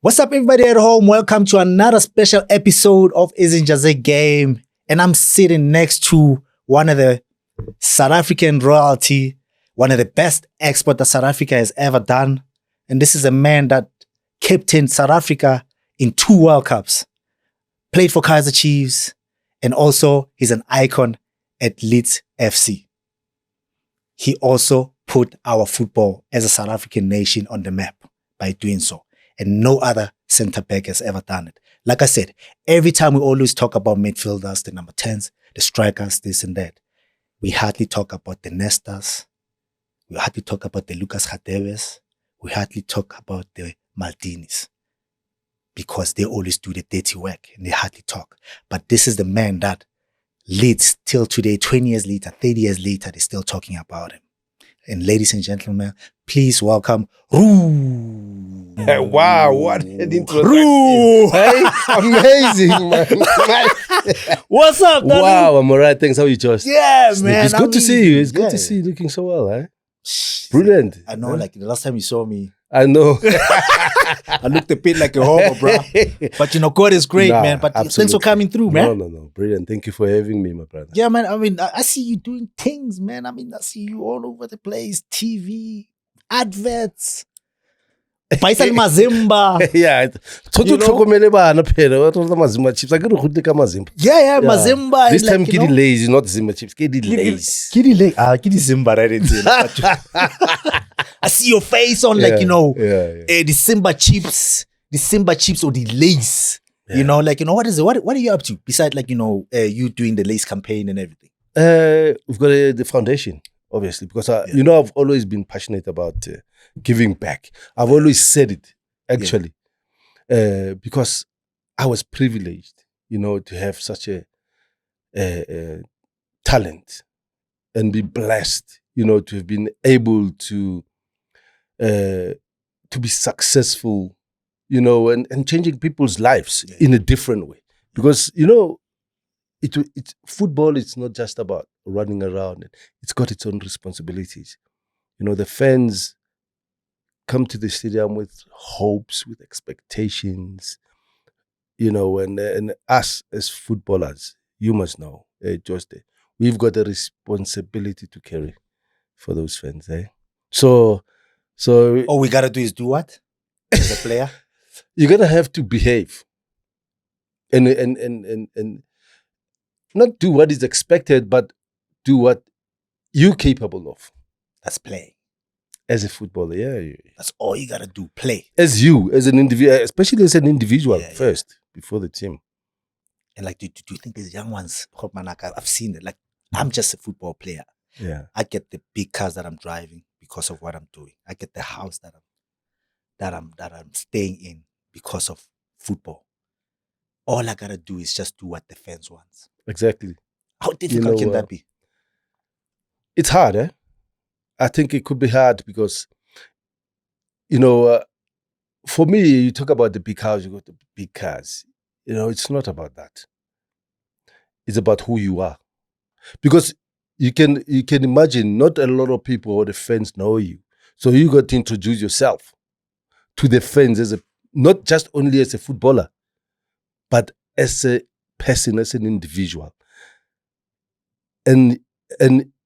What's up, everybody at home? Welcome to another special episode of Izinja zeGame. And I'm sitting next to one of the South African royalty, one of the best exports that South Africa has ever done. And this is a man that captained South Africa in 2 World Cups, played for Kaizer Chiefs, and also he's an icon at Leeds FC. He also put our football as a South African nation on the map by doing so. And no other centre-back has ever done it. Like I said, every time we always talk about midfielders, the number 10s, the strikers, this and that. We hardly talk about the Nestas. We hardly talk about the Lucas Radebes. We hardly talk about the Maldinis. Because they always do the dirty work and they hardly talk. But this is the man that leads till today, 20 years later, 30 years later, they're still talking about him. And ladies and gentlemen, please welcome Roo. Wow, what an introduction. Roo. Hey, amazing, man. What's up, Danny? Wow, I'm all right. Thanks. How are you, Josh? Yeah, man. It's good to see you. It's good to see you looking so well, eh? Brilliant. I know, like the last time you saw me, I know. I looked a bit like a hobo, bro. But you know, God is great, man. But thanks for absolutely. coming through, man. No. Brilliant. Thank you for having me, my brother. Yeah, man. I mean, I see you doing things, man. I mean, I see you all over the place. TV, adverts. Paisal Mazimba. Yeah. Yeah, Mazimba. This like, time, you Kiddy know, Lays, not Zimba chips. Kiddy Lays. Kiddy Zimba, right? I see your face on, like, you know, the Simba chips or the lace. Yeah. You know, like, you know, what is it? What are you up to? Besides, like, you know, you doing the lace campaign and everything. We've got the foundation, obviously, because you know, I've always been passionate about giving back. I've always said it, actually, because I was privileged, you know, to have such a talent and be blessed, you know, to have been able to be successful, you know, and changing people's lives in a different way. Because, you know, it's football, it's not just about running around. It's got its own responsibilities. You know, the fans come to the stadium with hopes, with expectations, you know, and us as footballers, you must know, Josh, we've got a responsibility to carry for those fans, eh? So All we gotta do is do what? As a player? You're gonna have to behave and not do what is expected, but do what you're capable of. That's playing. As a footballer, yeah. That's all you gotta do, play. As you, as an individual, especially as an individual first, before the team. And like, do you think these young ones, I've seen it. Like, I'm just a football player. Yeah. I get the big cars that I'm driving because of what I'm doing. I get the house that I'm staying in because of football. All I gotta do is just do what the fans want. Exactly. How difficult can that be? It's hard, eh? I think it could be hard because, you know, for me, you talk about the big house, you got the big cars. You know, it's not about that. It's about who you are. Because you can imagine not a lot of people or the fans know you. So you got to introduce yourself to the fans as not just only as a footballer, but as a person, as an individual. And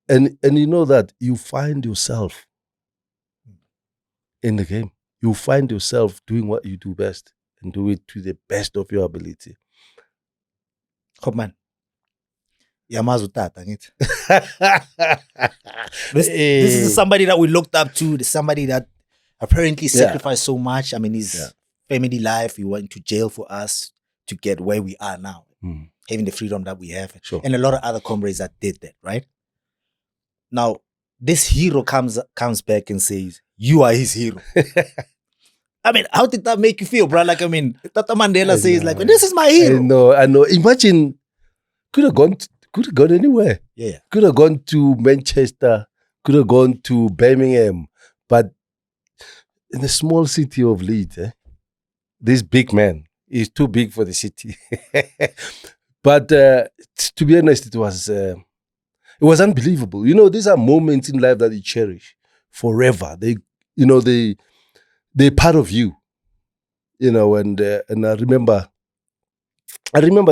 you know that you find yourself in the game. You find yourself doing what you do best and do it to the best of your ability. Come on. This is somebody that we looked up to. Somebody that apparently sacrificed so much. I mean, his family life, he went to jail for us to get where we are now. Having the freedom that we have. Sure. And a lot of other comrades that did that, right? Now, this hero comes back and says, you are his hero. I mean, how did that make you feel, bro? Like, I mean, Tata Mandela says, like, this is my hero. I know. Imagine, could have gone anywhere. Yeah. Could have gone to Manchester, could have gone to Birmingham. But in the small city of Leeds, this big man is too big for the city. But to be honest, it was unbelievable. You know, these are moments in life that you cherish forever. They're part of you. and I remember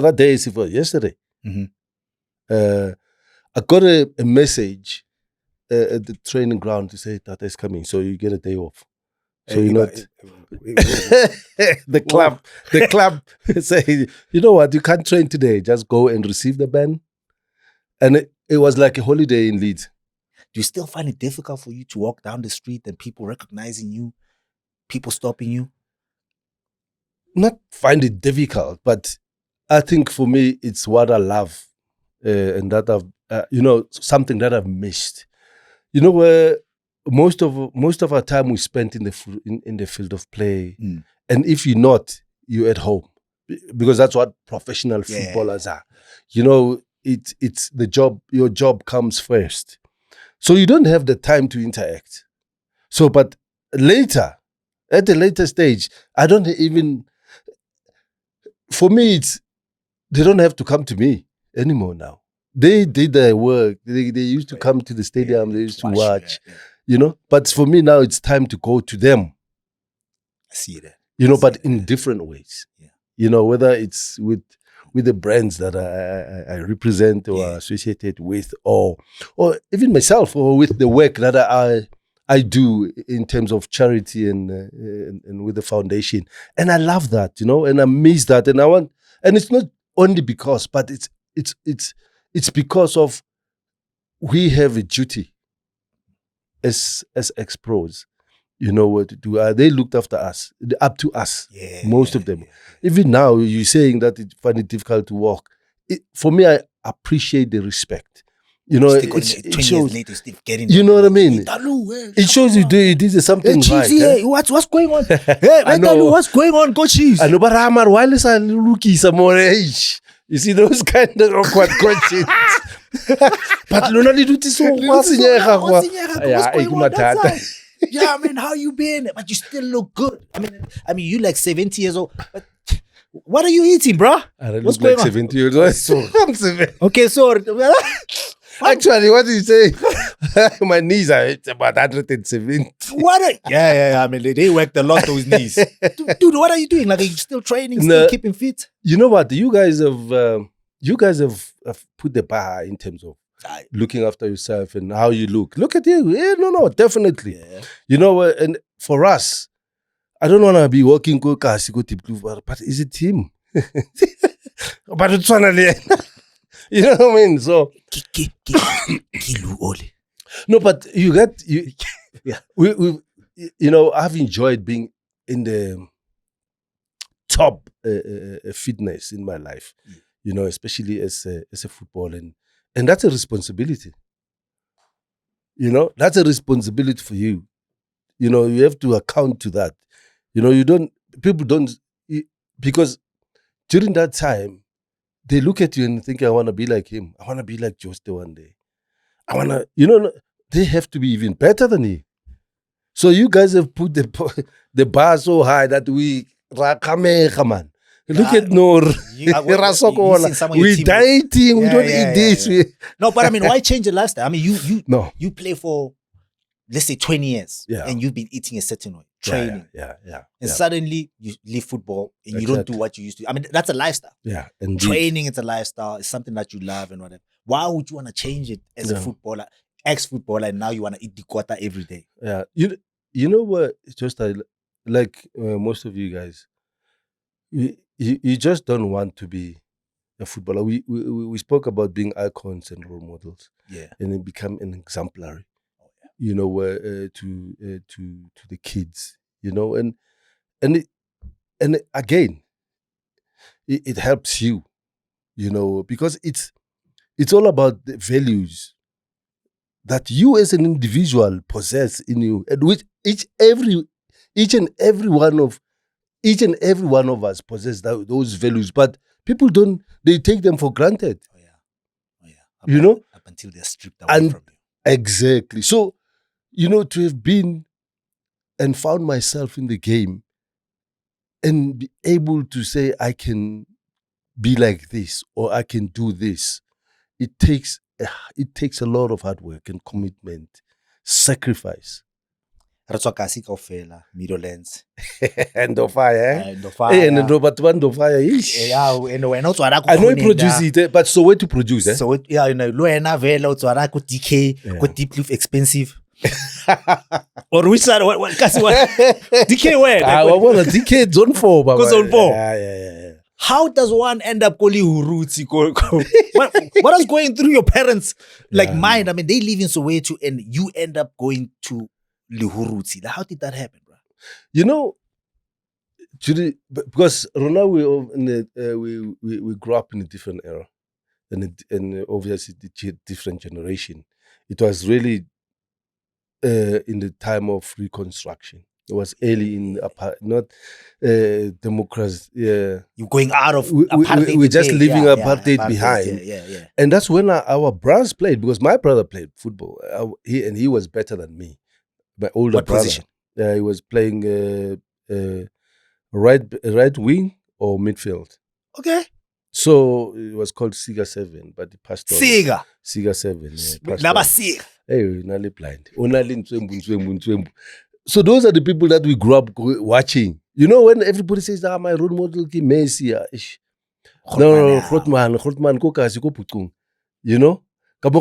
that day as if it was yesterday. Mhm. I got a message at the training ground to say Tata is coming, so you get a day off. So you're not the club say, you know what, you can't train today, just go and receive the ban. And it was like a holiday in Leeds. Do you still find it difficult for you to walk down the street and people recognizing you, people stopping you? Not find it difficult, but I think for me it's what I love, and that I've something that I've missed. Where most of our time we spent in the field of play, and if you're not, you're at home, because that's what professional footballers are. It's the job. Your job comes first, so you don't have the time to interact. So, but later, at a later stage, I don't even. For me, they don't have to come to me anymore now. They did their work. They used to come to the stadium. They used to watch. But for me now, it's time to go to them. I see that. But in different ways. Yeah. Whether it's with the brands that I represent or are associated with, or even myself, or with the work that I do in terms of charity and with the foundation. And I love that, and I miss that, and I want. And it's not only because, but it's because of we have a duty as ex-pros, what to do. They looked after us, up to us, most of them. Yeah. Even now, you're saying that you find it difficult to walk. For me, I appreciate the respect. It shows. Years later, still getting. You know what I mean? It shows you did something right. Hey, what's going on? Hey, what's going on, Coach Chiefs? I know, but Amar, why is I looking some more age? You see those kind of awkward questions. But Lona did it so. Yeah, man, how you been? But you still look good. I mean, you like 70 years old. But what are you eating, bro? What's going on? 70 years old. I'm 70. Okay, so actually, what do you say? My knees are about 170. Yeah. I mean, they worked a lot, those knees. Dude, what are you doing? Like, are you still training, still keeping fit? You know what? You guys have put the bar in terms of looking after yourself and how you look. Look at you. Yeah, no, definitely. Yeah. And for us, I don't want to be walking but is it him? But it's finally. You know what I mean? So no, but you. Yeah. I've enjoyed being in the top fitness in my life. Especially as a footballer, and that's a responsibility. That's a responsibility for you. You have to account to that. People don't, because during that time, they look at you and think, I want to be like him. I want to be like Joste one day. I want to, they have to be even better than he. So you guys have put the bar so high that we, man. Look at Noor. We're dieting. We don't eat this. No, but I mean, why change the lifestyle? I mean, you play for, let's say, 20 years, and you've been eating a certain way, training. And suddenly you leave football and you don't do what you used to. I mean, that's a lifestyle. Yeah. Training is a lifestyle. It's something that you love and whatever. Why would you want to change it as a footballer, ex-footballer, and now you want to eat the quarter every day? Yeah. You know what? It's just like most of you guys, you just don't want to be a footballer. We spoke about being icons and role models. Yeah. And then become an exemplary. To the kids, and again, it helps you, because it's all about the values that you as an individual possess in you, and which each and every one of us possess those values, but people don't. They take them for granted. Oh yeah. Up until they're stripped away from you. Exactly. So, to have been and found myself in the game and be able to say I can be like this or I can do this, it takes a lot of hard work and commitment, sacrifice. Re tswa kasi kaofela, Meadowlands. Ndofaya, Ndofaya. and Ndofaya. Yeah, and wena o tswara I know you produce it, but so where to produce, eh? So yeah, you know, lo wena vela o tswara ko DK, ko Deep Leaf Expensive. Or which side? What? Kasi what? DK where? I want a DK zone 4, baba. Zone 4. Yeah. How does one end up calling Huruzi? What is going through your parents' mind? I mean, they live in Soweto and you end up going to Lihuruzi. How did that happen, bro? You know, because Rona, we grew up in a different era and obviously the different generation. It was really in the time of Reconstruction. It was early in not democracy. Yeah, you're going out of apartheid. We're just leaving apartheid behind. Yeah. And that's when our brothers played, because my brother played football. He was better than me. My older what brother. Position? He was playing right wing or midfield. Okay. So it was called Siga 7, but he passed on. Siga 7. Never Siga. Hey, only blind. Only. So those are the people that we grew up watching. You know, when everybody says, my role model is Messi. No, Grootman, go kasi go putung. You know? And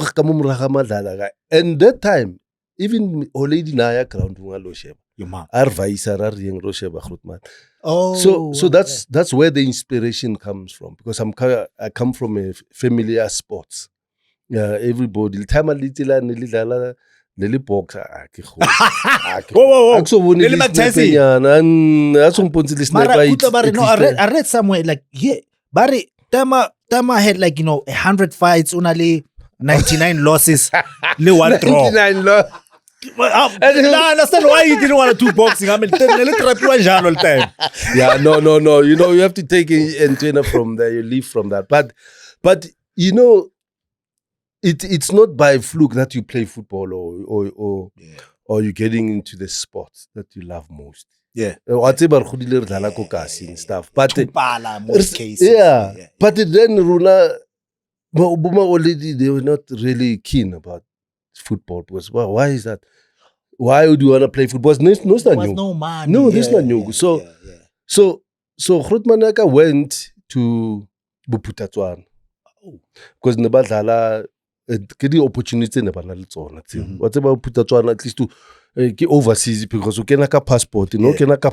that time, even already Naya ground your mom. So that's where the inspiration comes from, because I come from a family of sports. Yeah, everybody. The time I little box. Whoa. I read somewhere Tama had 100 fights, only 99 losses, 1 draw. 99 losses. I understand why you didn't want to do boxing. I mean, all time. Yeah, no. You know, you have to take and train from there. You live from that. But you know, it's not by fluke that you play football or you're getting into the sport that you love most. Yeah. Whatever and stuff. But most cases. Yeah. But then Runa already they were not really keen about football, because why is that? Why would you want to play football? There was no money. No, there's not new. So Grootman went to Buputatswana. Because Nebadala get the opportunity never whatever Buputatswana, at least to get overseas, because you can have passport,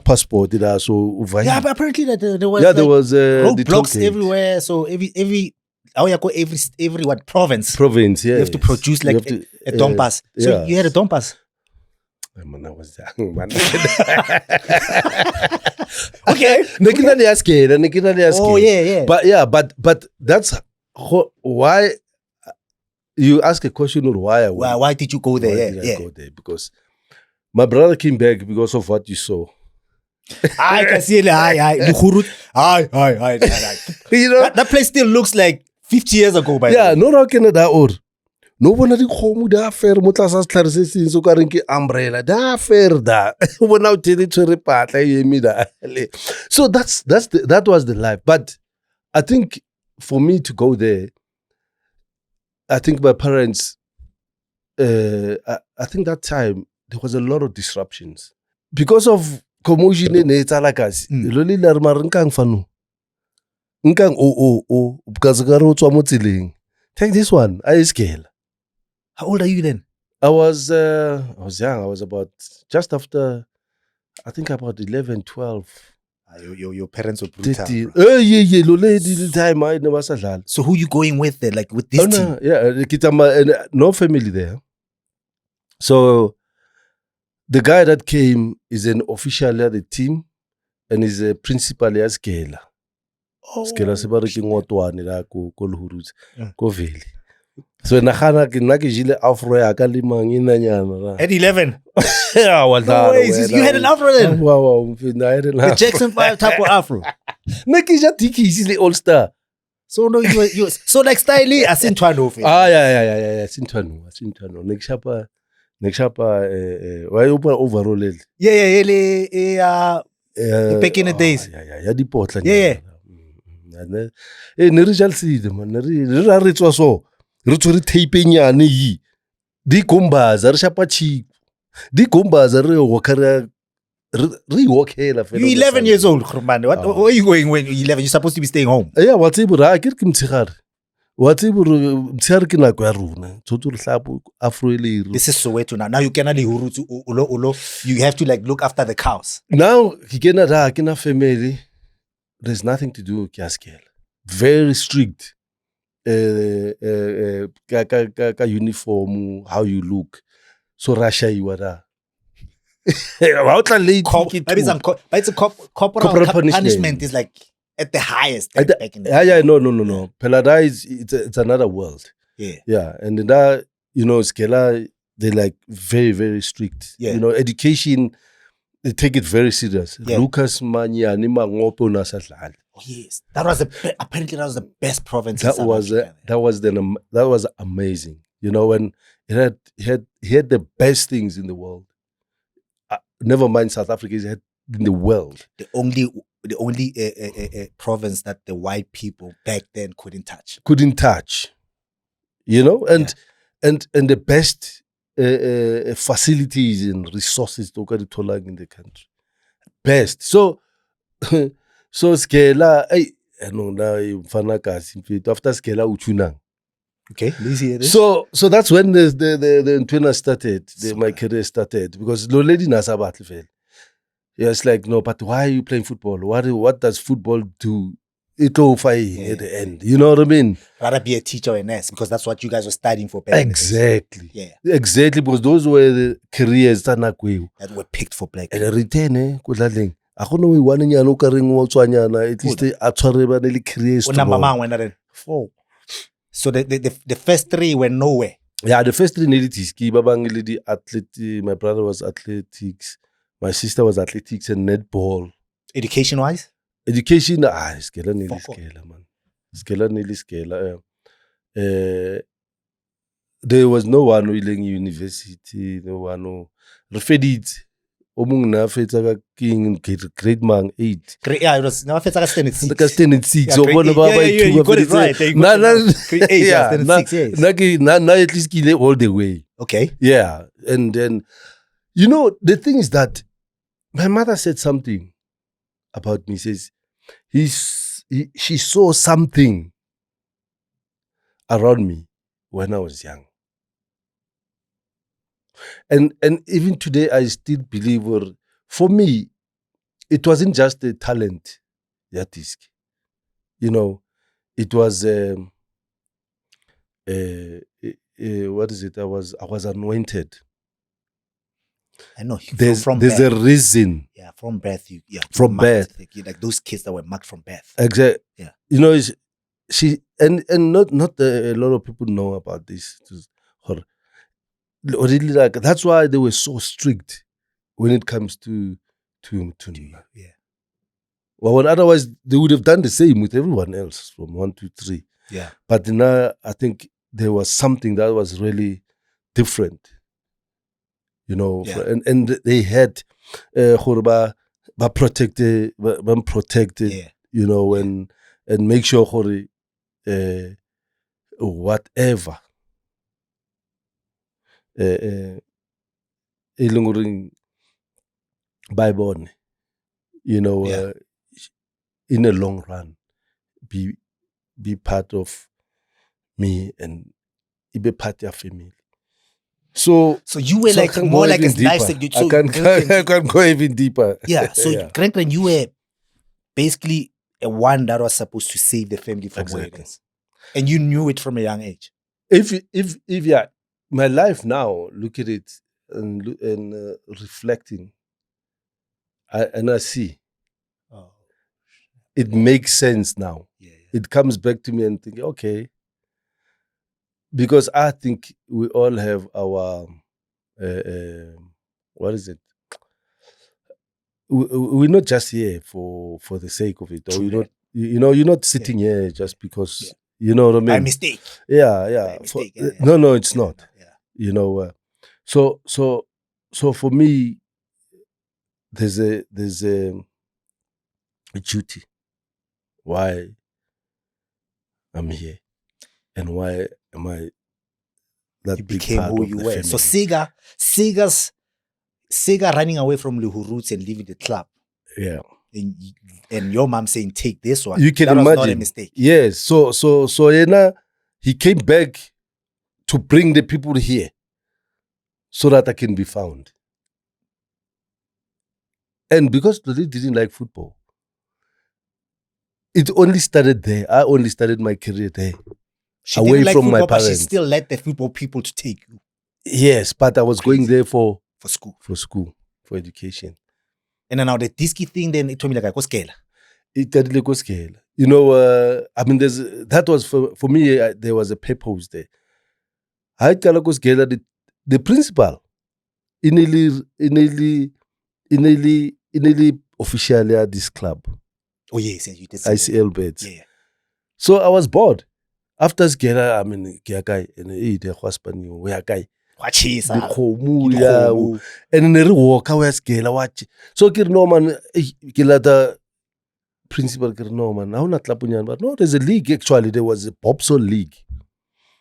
passport. So yeah, but apparently there was roadblocks everywhere. So every what province, yeah, you have to produce a Dompas. So you had a Dompas. Man, I was okay. Oh yeah. But that's why you ask a question, or why did you go there? I go there? Because my brother came back because of what you saw. I can see it. You know, that place still looks like 50 years ago. No Canada or no one at the home da fair motlasa setlhare so ka reng ke umbrella da fair da bona o tedi tshwere patla e emi da. So that was the life. But I think for me to go there, I think my parents I think that time there was a lot of disruptions because of commotion in Etalakasi. Really nkang fanu. Nkang because ka ro tswa mo tseleng. Take this one, I scale. How old are you then? I was young. I was about just after, I think about 11, 12. Your parents were brutal. The time I never said. So who you going with there? Like with this team? Yeah, no family there. So the guy that came is an official at the team and is a principal at Skela. Skela sebare ke ngotwane la ko Luhuruzi ko Veli. So nagana ke nna ke jile afro ya ka le manginanyana at 11. Yeah, well, no way, you had an afro then. Wow, I had an afro. The Jackson 5 type of afro. Nakija tiki is the all star. So no, you so like style asintwano. Yeah, asintwano. Nekshapa why open overall. Yeah, back in the days. Yeah, di potla. Yeah. Ne re jal seed man, re tswa so. Re tsore tape nyane yi. Di kombaza re shapa chiku. Di gumbaza re walker re walk hela. You're 11 years old, man. Where are you going when you're 11? You're supposed to be staying home. Yeah, what's it? I get kim tshigare. What's it? Mtshigare ke nako ya rona. Tshotse re hlapo afro ile. This is Soweto now. Now you cannot ulo. You have to like look after the cows. Now ke kena family. There's nothing to do. Very strict. Ka uniform, how you look. So Russia you are. Maybe it's a corporal punishment is like at the highest. Back in the No. Paradise, it's another world. Yeah. And that, Skela, they're like very, very strict. Yeah. Education, they take it very serious. Yeah. Lucas Manya, Nima Ngopo Nasatlal. Oh, yes. Apparently that was the best province. That was amazing. When he had the best things in the world. Never mind South Africa, he had in the world. The only province that the white people back then couldn't touch. And the best facilities and resources to get in the country. Best. So Skela, after Skela Uchunang. Okay, let's hear this. So that's when the twinner started, my career started, because the lady Nasabat fell. Yeah, it's like, no, but why are you playing football? What does football do? It's all fine at the end. You know what I mean? Rather be a teacher or a nurse, because that's what you guys were studying for. Exactly. Yeah. Exactly, because those were the careers that were picked for black people. And return, I don't know one in Yano Karing Watswanyana, at least a Toreba careers. Number 4. So the first 3 were nowhere. Yeah, the first 3 needed Babangili athletics. My brother was athletics. My sister was athletics and netball. Education wise? Education, Skela man. Skela. There was no one willing university, no one who referred it. King grade man 8. Yeah, it was never fetsa standard 6. Ka standard 6. So you got it right. Grade 8, standard 6, yes. Na at least kill all the way. Okay. Yeah. And then, the thing is that my mother said something about me. Says she saw something around me when I was young. And even today, I still believe, for me, it wasn't just a talent, Yatisk. It was what is it? I was anointed. I know. There's a reason. Yeah, from birth. From birth. Like those kids that were marked from birth. Exactly. Yeah. She and not a lot of people know about this. Her. Really, like that's why they were so strict when it comes to yeah. Well, otherwise they would have done the same with everyone else from 1 to 3. Yeah. But now I think there was something that was really different. Yeah. And they had protected, yeah. And make sure whatever. Bible, yeah. In a long run, be part of me and be part of your family. So you were like more like a nice. I can go even deeper. Yeah. So Grandpa, you were basically a one that was supposed to save the family from where it is, and you knew it from a young age. If my life now, look at it and reflecting, and I see. Oh. It makes sense now. Yeah. It comes back to me and think, okay. Because I think we all have our, what is it? We're not just here for the sake of it. Or you're not sitting here just because, you know what I mean? By mistake. Yeah. By mistake, No, it's not. Yeah. So for me, there's a duty why I'm here and why am I that you big became part who of you the were. family. So Sega's Sega running away from Lehurut's and leaving the club. Yeah. And your mom saying, take this one. You can that imagine. was not a mistake. Yes. So he came back to bring the people here so that I can be found. And because they didn't like football, it only started there. I only started my career there. She away didn't like from football, my but she parents. still let the football people to take you. Yes, but I was going there for school. For education. And then now the disky thing, then it told me like, go scale. It didn't go scale. You know, I mean, that was for me, there was a purpose there. I tell go scale the principal, initially officially at this club. Oh yes, you did. ICL beds. Yeah. So I was bored. After Skela, I mean, guy and the husband, we are guy. And then walk away Skela watch. So Kirnoman, Kilata principal Kirnoman, now not Lapunyan, but no, there's a league actually. There was a Bobsol League.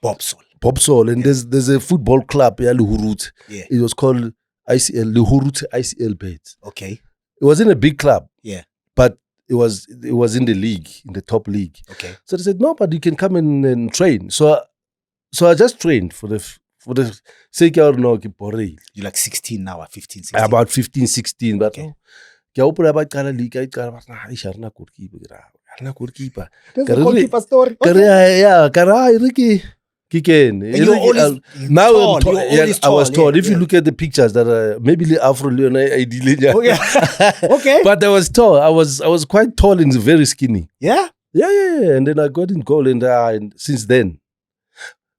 Bobsol, and there's a football club, Luhurut. Yeah. It was called ICL, Luhurut ICL beds. Okay. It wasn't a big club. Yeah. But it was in the league, in the top league. Okay. So they said, no, but you can come and train. So I just trained for the sake of no. You're like 16 now, 15, 16. About 15, 16. But okay. There's a goalkeeper story. Now I was tall. If you look at the pictures that maybe Afro Leon okay. But I was tall. I was quite tall and very skinny. Yeah? Yeah. And then I got in goal and since then.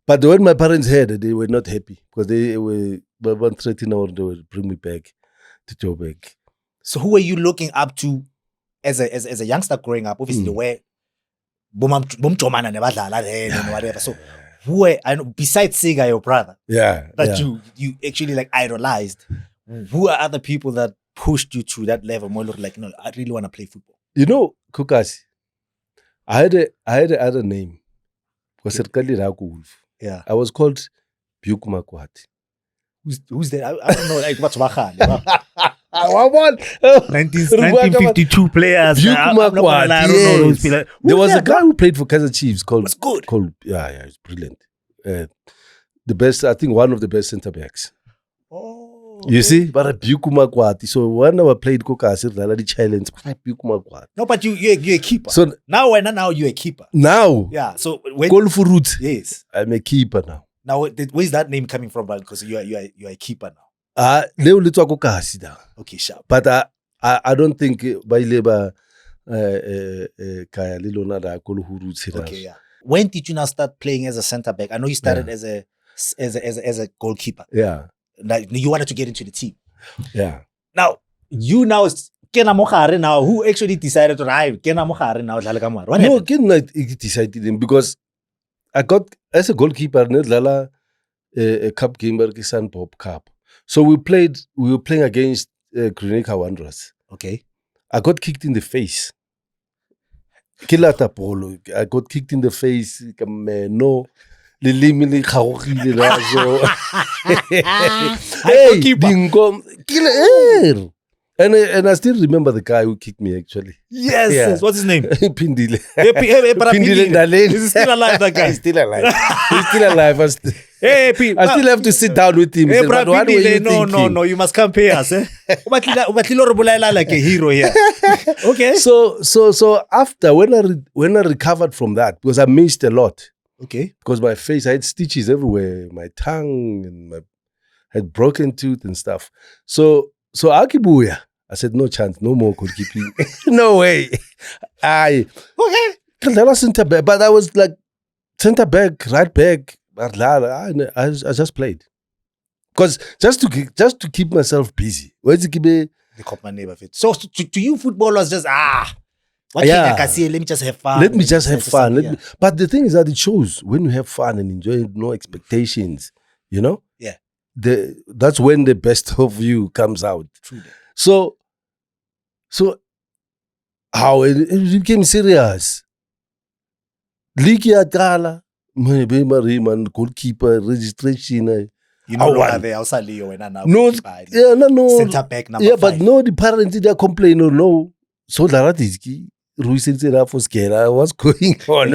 But when my parents heard it, they were not happy because they were threatening or they would bring me back to Joburg. So who were you looking up to as a youngster growing up? Obviously the way whatever. So who were, besides Sega, your brother, that you actually like idolized, who are other people that pushed you to that level more like, no, I really want to play football? You know, Kukasi, I had another name. Yeah. I was called Buk Makwati. Who's that? I don't know. Like, what's Wahan? 1952 players. I don't know those people. There was a guy who played for Kaizer Chiefs called. Was good. It's brilliant. The best, I think, one of the best centre backs. Oh, you see, but a Makwati. So when I played Kokasi, the challenge, Makwati. No, but you're a keeper. So now you're a keeper. Now, yeah. So when goal for root. Yes, I'm a keeper now. Now, where's that name coming from? Because you're a keeper now. Okay, sharp. But I don't think by labor kaya lilona da koluhuru. Okay, yeah. When did you now start playing as a centre back? I know you started as a goalkeeper. Yeah. Like you wanted to get into the team. Yeah. Now who actually decided to ride? No, decided him because I got as a goalkeeper a cup game Sun Pop Cup. So we were playing against Grenada Wanderers. Okay. I got kicked in the face. Kilata Polo. I got kicked in the face. No. Hey, and I still remember the guy who kicked me actually. Yes, yeah. Yes. What's his name? Pindile. Pindile. Is he still alive, that guy? He's still alive. He's still alive. I still have to sit down with him. Hey, no, you must come pay us. Like a hero here. Okay. So after when I recovered from that, because I missed a lot. Okay. Because my face, I had stitches everywhere, my tongue, and I had broken tooth and stuff. So Akibuya, I said, no chance, no more goalkeeping. No way. Okay. Center back, but I was like center back, right back. I just played. Because just to keep myself busy. The common name of it. So to you, football was just let me just have fun. Let me just have fun. But the thing is that it shows when you have fun and enjoy, no expectations, you know? Yeah. That's when the best of you comes out. True. So how it became serious. League Gala, man, goalkeeper, registration. You know, one. there, Leo and now. No, yeah, no. Center back number 5. But no, the parents they are complaining. No, so Laratizki, Ruisin for scare. What's going on?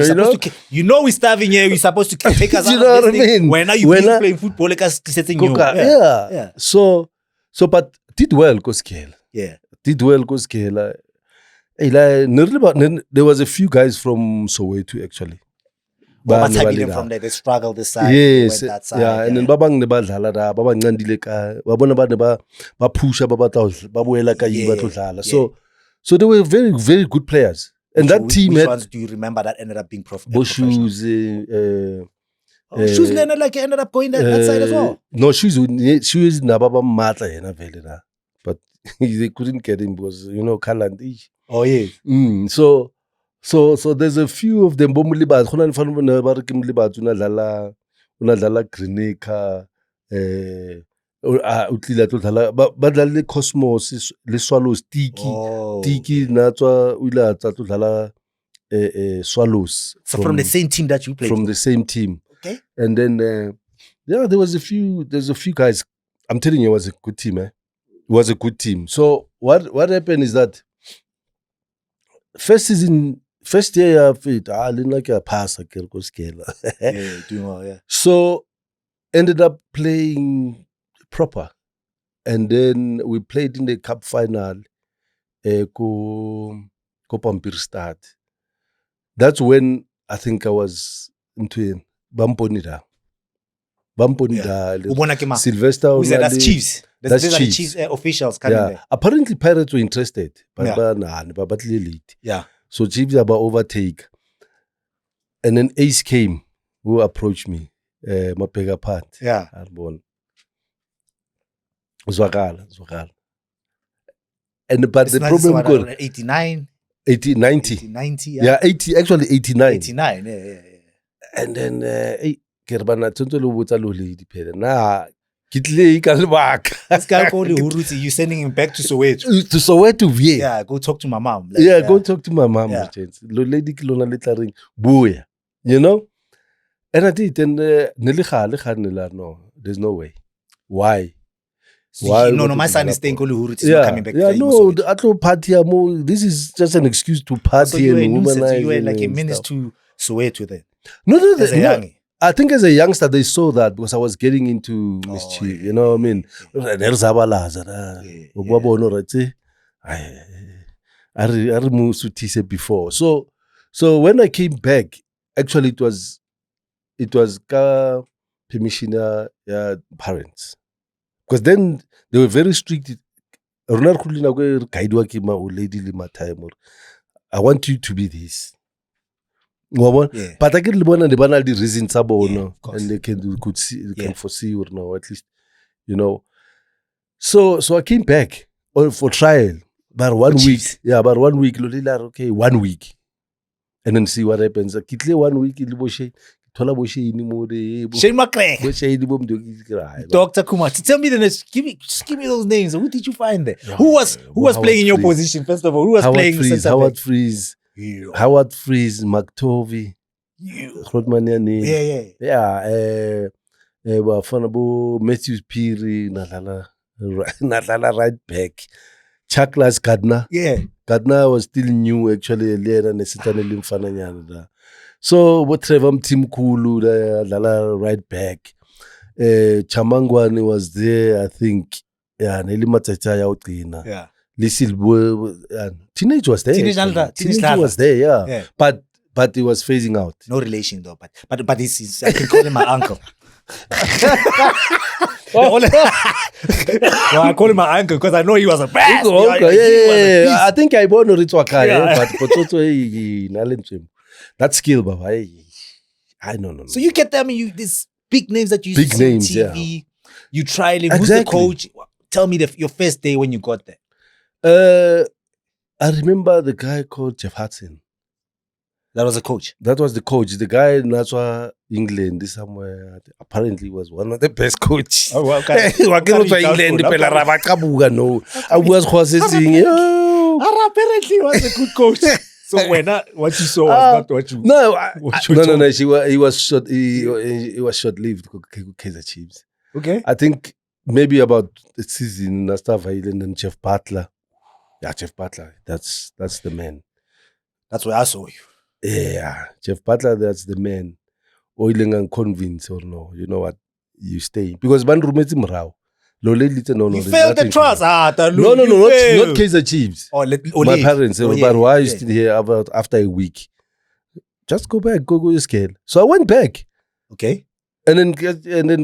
You know, we're starving here. We're supposed to take us you out know of what this I thing. mean? When are you playing football? Like us setting you. Yeah. So, but did well, Koskela. Yeah. Did well, Koskela. There was a few guys from Soweto actually. But from there, they struggle this side. Yes, that side. yeah, and then babang ne ba dlala da, babang ngandile ka, ba bona ba ne ba pusha ba boela ka iba to dlala. So they were very, very good players. And that team which ones do you remember that ended up being professional? Shoes, Shoes ended up going that side as well. No, Shoes na baba matla yena vele na. But they couldn't get him because Kaland. Oh yeah. So there's a few of them. Bomulibaz, khona nifana bona ba re ke Mulibaz una dlala Grenica, utlila to dlala ba dlala Cosmos le Swallows Tiki na tswa o ile tsa to dlala Swallows. So from the same team that you played. From the same team. Okay. And then there's a few guys. I'm telling you, it was a good team. It was a good team. So what happened is that first year of it, I didn't like a pass. Doing well, yeah. So ended up playing proper, and then we played in the cup final. Ko Pampir start. That's when I think I was into Bamponida. Sylvester. Who's that? That's Chiefs. That's Chiefs. Chiefs officials coming there. Apparently Pirates were interested, but elite. Yeah. So Chiefs about overtake. And then Ace came, who approached me. Mapega part. Yeah. Zwakala. And but the problem got 89. 90. 90, yeah. 80, actually 89. 89, yeah. And then Kerbana Tontolo Wutalo lady peda. Nah, Kitle Kalbak. This guy called Huruti, you sending him back to Soweto. To Soweto, yeah. Go talk to my mom. Go talk to my mom. Lady Kilona little ring. Booya. And I did, and no, there's no way. Why? Why? No, my son is staying Huruti. He's not coming back. No, the Atlo party. This is just an excuse to party so you and womanize. You were like a menace to Soweto then. No. I think as a youngster they saw that because I was getting into mischief. You know what I mean? I removed Sutise before. So when I came back, actually it was permission parents. Because then they were very strict. I want you to be this. Yeah. But I get the banal reasons and they can foresee or no, at least, So I came back for trial. About 1 week. Yeah, about 1 week. Okay, 1 week. And then see what happens. 1 week Dr. Kumar, tell me the next. Give me those names. Who did you find there? Who was playing in your position? First of all, who was playing? Howard Freeze, McTovey, Rodmaniani. Yeah. Bafana Matthew Piri, Nadala right back. Chaklas Gardner. Yeah. Gardner was still new actually. So what Trevor Tim Kulu, the right back. Chamangwani was there, I think. Yeah, Nelly Matachaya Utina. Yeah. Teenage was there. Teenage was there, yeah. But he was phasing out. No relation though, but I can call him my uncle. I call him my uncle because I know he was a bad. I think I born Ritwaka, but that skill, Baba. I know. So you can tell me these big names that you see on TV. Yeah. You tried him. Who's the coach? Tell me your first day when you got there. I remember the guy called Jeff Hudson. That was a coach. That was the coach. The guy in Natswa, England, somewhere. Apparently, was one of the best coaches. Oh, well, England, I was saying, apparently, was a good coach. So what you saw was not what you. No. He was short. He was short-lived. Kaizer Chiefs. Okay. I think maybe about the season Nastava and then Jeff Butler. Yeah, Jeff Butler. That's the man. That's where I saw you. Yeah, Jeff Butler, that's the man. Oiling and convince or no, you know what? You stay. Because Van Rumeti Mrao. No, You failed the trust. No, not Kaizer Chiefs. My parents said, but why are you still here after a week? Just go back, go your scale. So I went back. Okay. And then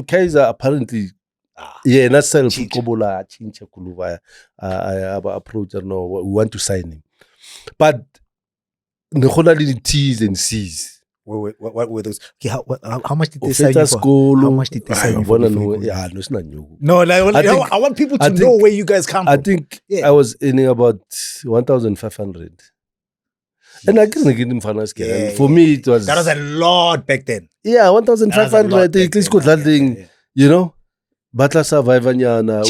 Kaizer apparently, not self Kobola, Chincha Kuluvaya, approach, no, we want to sign him. But the T's and C's. What were those? Okay, how much did they sign you for? How much did they sign you for? Yeah, no, it's not new. No, like, I want people to know where you guys come from. I think I was earning about 1,500. And I couldn't get him finance. For me, it was... That was a lot back then. Yeah, 1,500. I think it's good that thing, you know. Batla survivor nyana.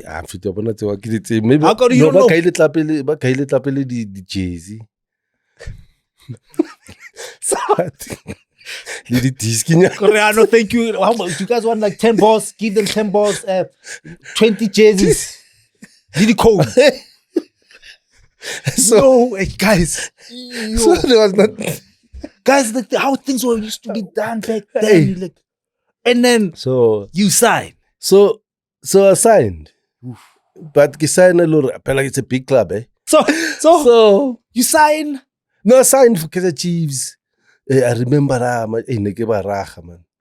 I'm fit up on that. Maybe how come you know? The Jay-Z. No, thank you. How much? You guys want like 10 balls? Give them 10 balls, 20 jerseys. Did it code? So, guys. So there was not. Guys, like how things were used to be done back then. Like, and then you signed. So I signed. But I signed it's a big club, eh? So you signed? No, I signed for Kaizer Chiefs. I remember man.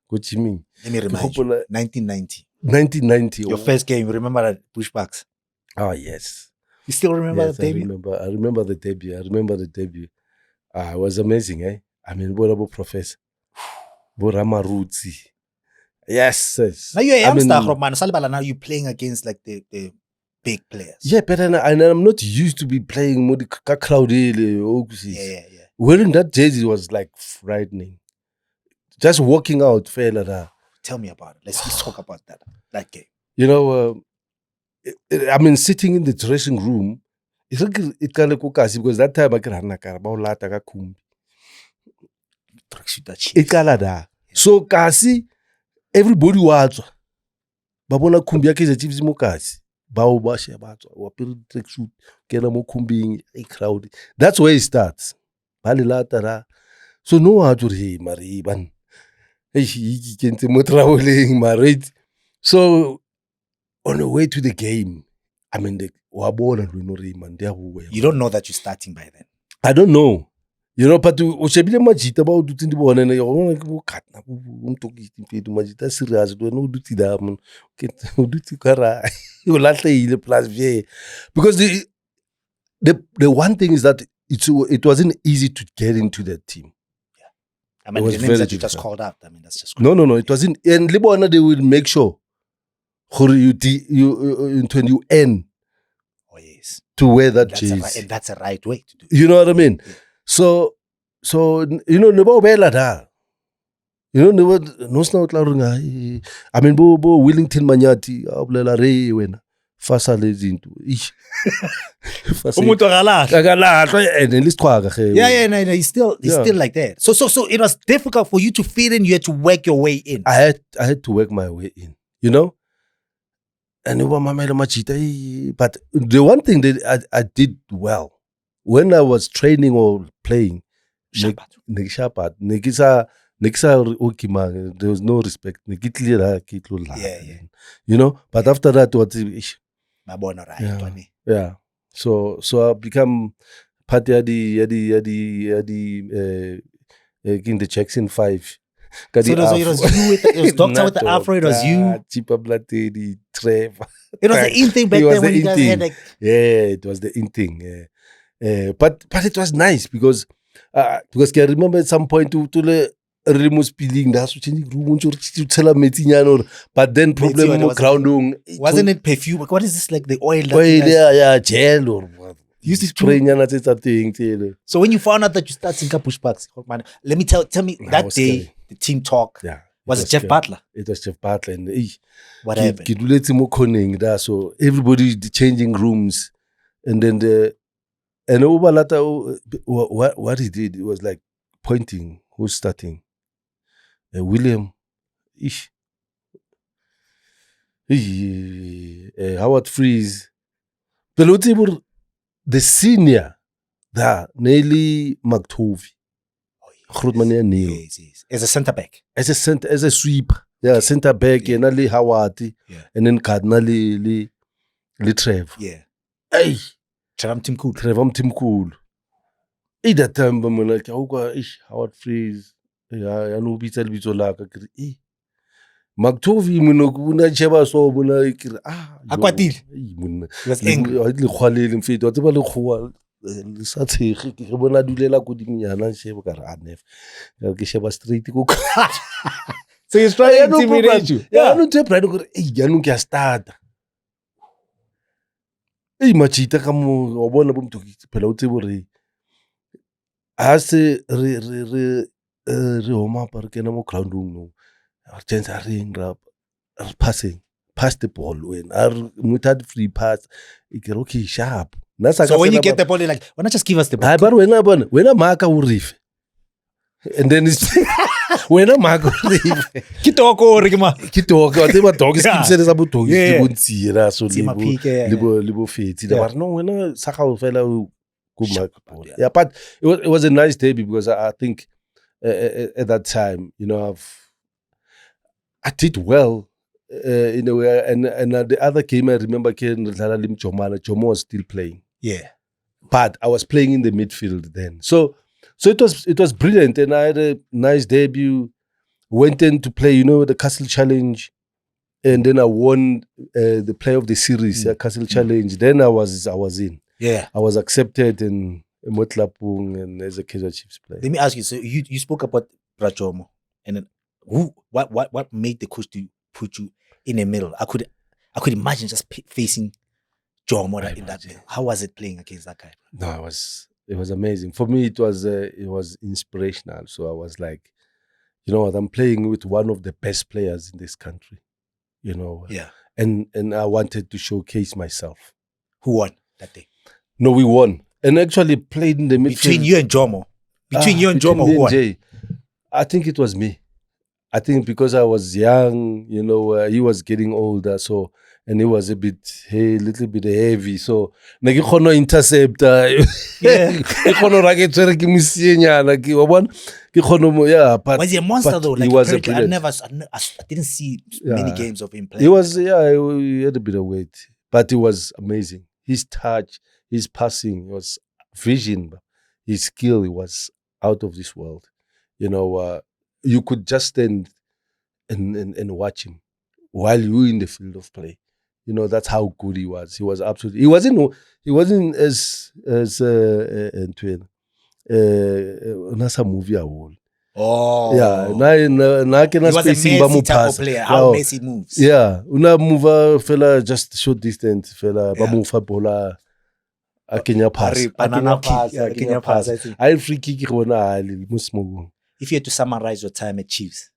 What you mean? Let me remind you. 1990. 1990. Your first game, remember that pushbacks? Oh, yes. You still remember the debut? I remember the debut. It was amazing, eh? I mean, what about Professor? Boramarutsi. Yes. Now you're a youngster, man. Now you're playing against like the big players. Yeah, but I'm not used to be playing with the crowd. Yeah. Wearing that jersey was like frightening. Just walking out, fella. Tell me about it. Let's talk about that game. You know, I mean, sitting in the dressing room, it kind of because that time I can have kumbi. So kasi everybody was babona kumbi yake Kaizer Chiefs mo kasi. Bao ba she batwa wa pere track suit kena mo kumbing a crowd. That's where it starts. So no one to hey mariban. Hey kente mo traveling married. So on the way to the game, I mean you don't know that you're starting by then. I don't know. You know, but o shebile majita ba o dutse di bona ne go katna go mtokiti majita serious do no duti da man ke o duti kara o latlheile plus vie because the one thing is that it wasn't easy to get into that team. Yeah, I mean the names that you just called out. I mean that's just crazy. No, it wasn't. And Libona they will make sure you end. Oh yes, to wear that jersey, and that's a right way to do it. You know what I mean? Yeah. So you know never bela da. You know never no snout la runga. I mean bo Wellington Manyati ablela re wena fasa lezinto. Umuntu akalahlwa and least Yeah, no, he's still like that. So it was difficult for you to fit in. You had to work your way in. I had to work my way in. You know. And but the one thing that I did well when I was training or playing, there was no respect. Yeah. You know, but after that, what? Yeah. So I become part of the Jackson 5. So it was you it was Doctor with the Afro, it was you. Cheaper Blatty, Trevor. It was the in thing back then when you guys had like... Yeah, it was the in thing. Yeah. But it was nice because I remember at some point to the remus peeling that's to tell a but then problem more grounding. Wasn't it perfume? What is this like the oil? Gel or what? Used to thing. So when you found out that you started in pushbacks, let me tell me that day scary. The team talk. Yeah. Was it Jeff Butler? It was Jeff Butler and what happened? So everybody changing rooms and then what he did, it was like pointing who's starting. William, ish. Howard Freeze. Pelotibur, the senior, da Nelly McTovey. Yes. As a centre back. As a sweeper. Yeah, centre back, and Ali Howard, and then Cardinal Li Trev. Yeah. Hey, Trevor Tim Cool. At that time, I'm like, Howard Freeze. Yeah, I know Beetle Bitolaka. McTovey, Munoguna Cheba so Muna. Aquatil. He was angry. I didn't call him fit. Whatever the whole. Sathi ke bona dulela ko diminyana shebo ka ra nef ke sheba straight ko so he's trying to intimidate you. Yeah, no te pride go ya no ke start machita ka mo o bona bo motho phela o tsebo re a se re homa pa re kena mo groundung no our chance are ring rap passing pass the ball when our mutad free pass ikero okay sharp. So when you get the ball, you're like, why not just give us the ball? But when a marker will reef, and then it's when a marker will reef. Kitoko, whatever dog is said about dog, you won't see it. So libo feet. There was no when a Sakao fellow good mark. Yeah, but it was a nice day because I think at that time, I did well. In a way, and the other game I remember Jomo was still playing. Yeah, but I was playing in the midfield then. So it was brilliant, and I had a nice debut. Went in to play, the Castle Challenge, and then I won the Player of the Series, Castle Challenge. Then I was in. Yeah, I was accepted in Motlapung and as a Kaizer Chiefs player. Let me ask you. So you spoke about Brajomo, and then what made the coach to put you in the middle? I could imagine just facing Jomo in that middle. How was it playing against that guy? No, it was amazing. For me, it was inspirational. So I was like, you know what, I'm playing with one of the best players in this country. Yeah. And I wanted to showcase myself. Who won that day? No, we won. And actually played in the midfield. Between you and Jomo. Who won? Jay, I think it was me. I think because I was young, he was getting older, so, and he was a little bit heavy, so nake khono intercept but was he a monster though? Like, he was I didn't see many games of him playing. He had a bit of weight, but he was amazing. His touch, his passing, was vision, his skill, he was out of this world. You could just stand and watch him while you were in the field of play. That's how good he was. He was absolutely. He wasn't as nasa movie award. Oh yeah, na he was a Messi type of player. How Messi moves. Yeah, una mover fella just short distance fella ba move bola a Kenya pass. Kenya pass. I free kick gona musmo. If you had to summarize your time at Chiefs,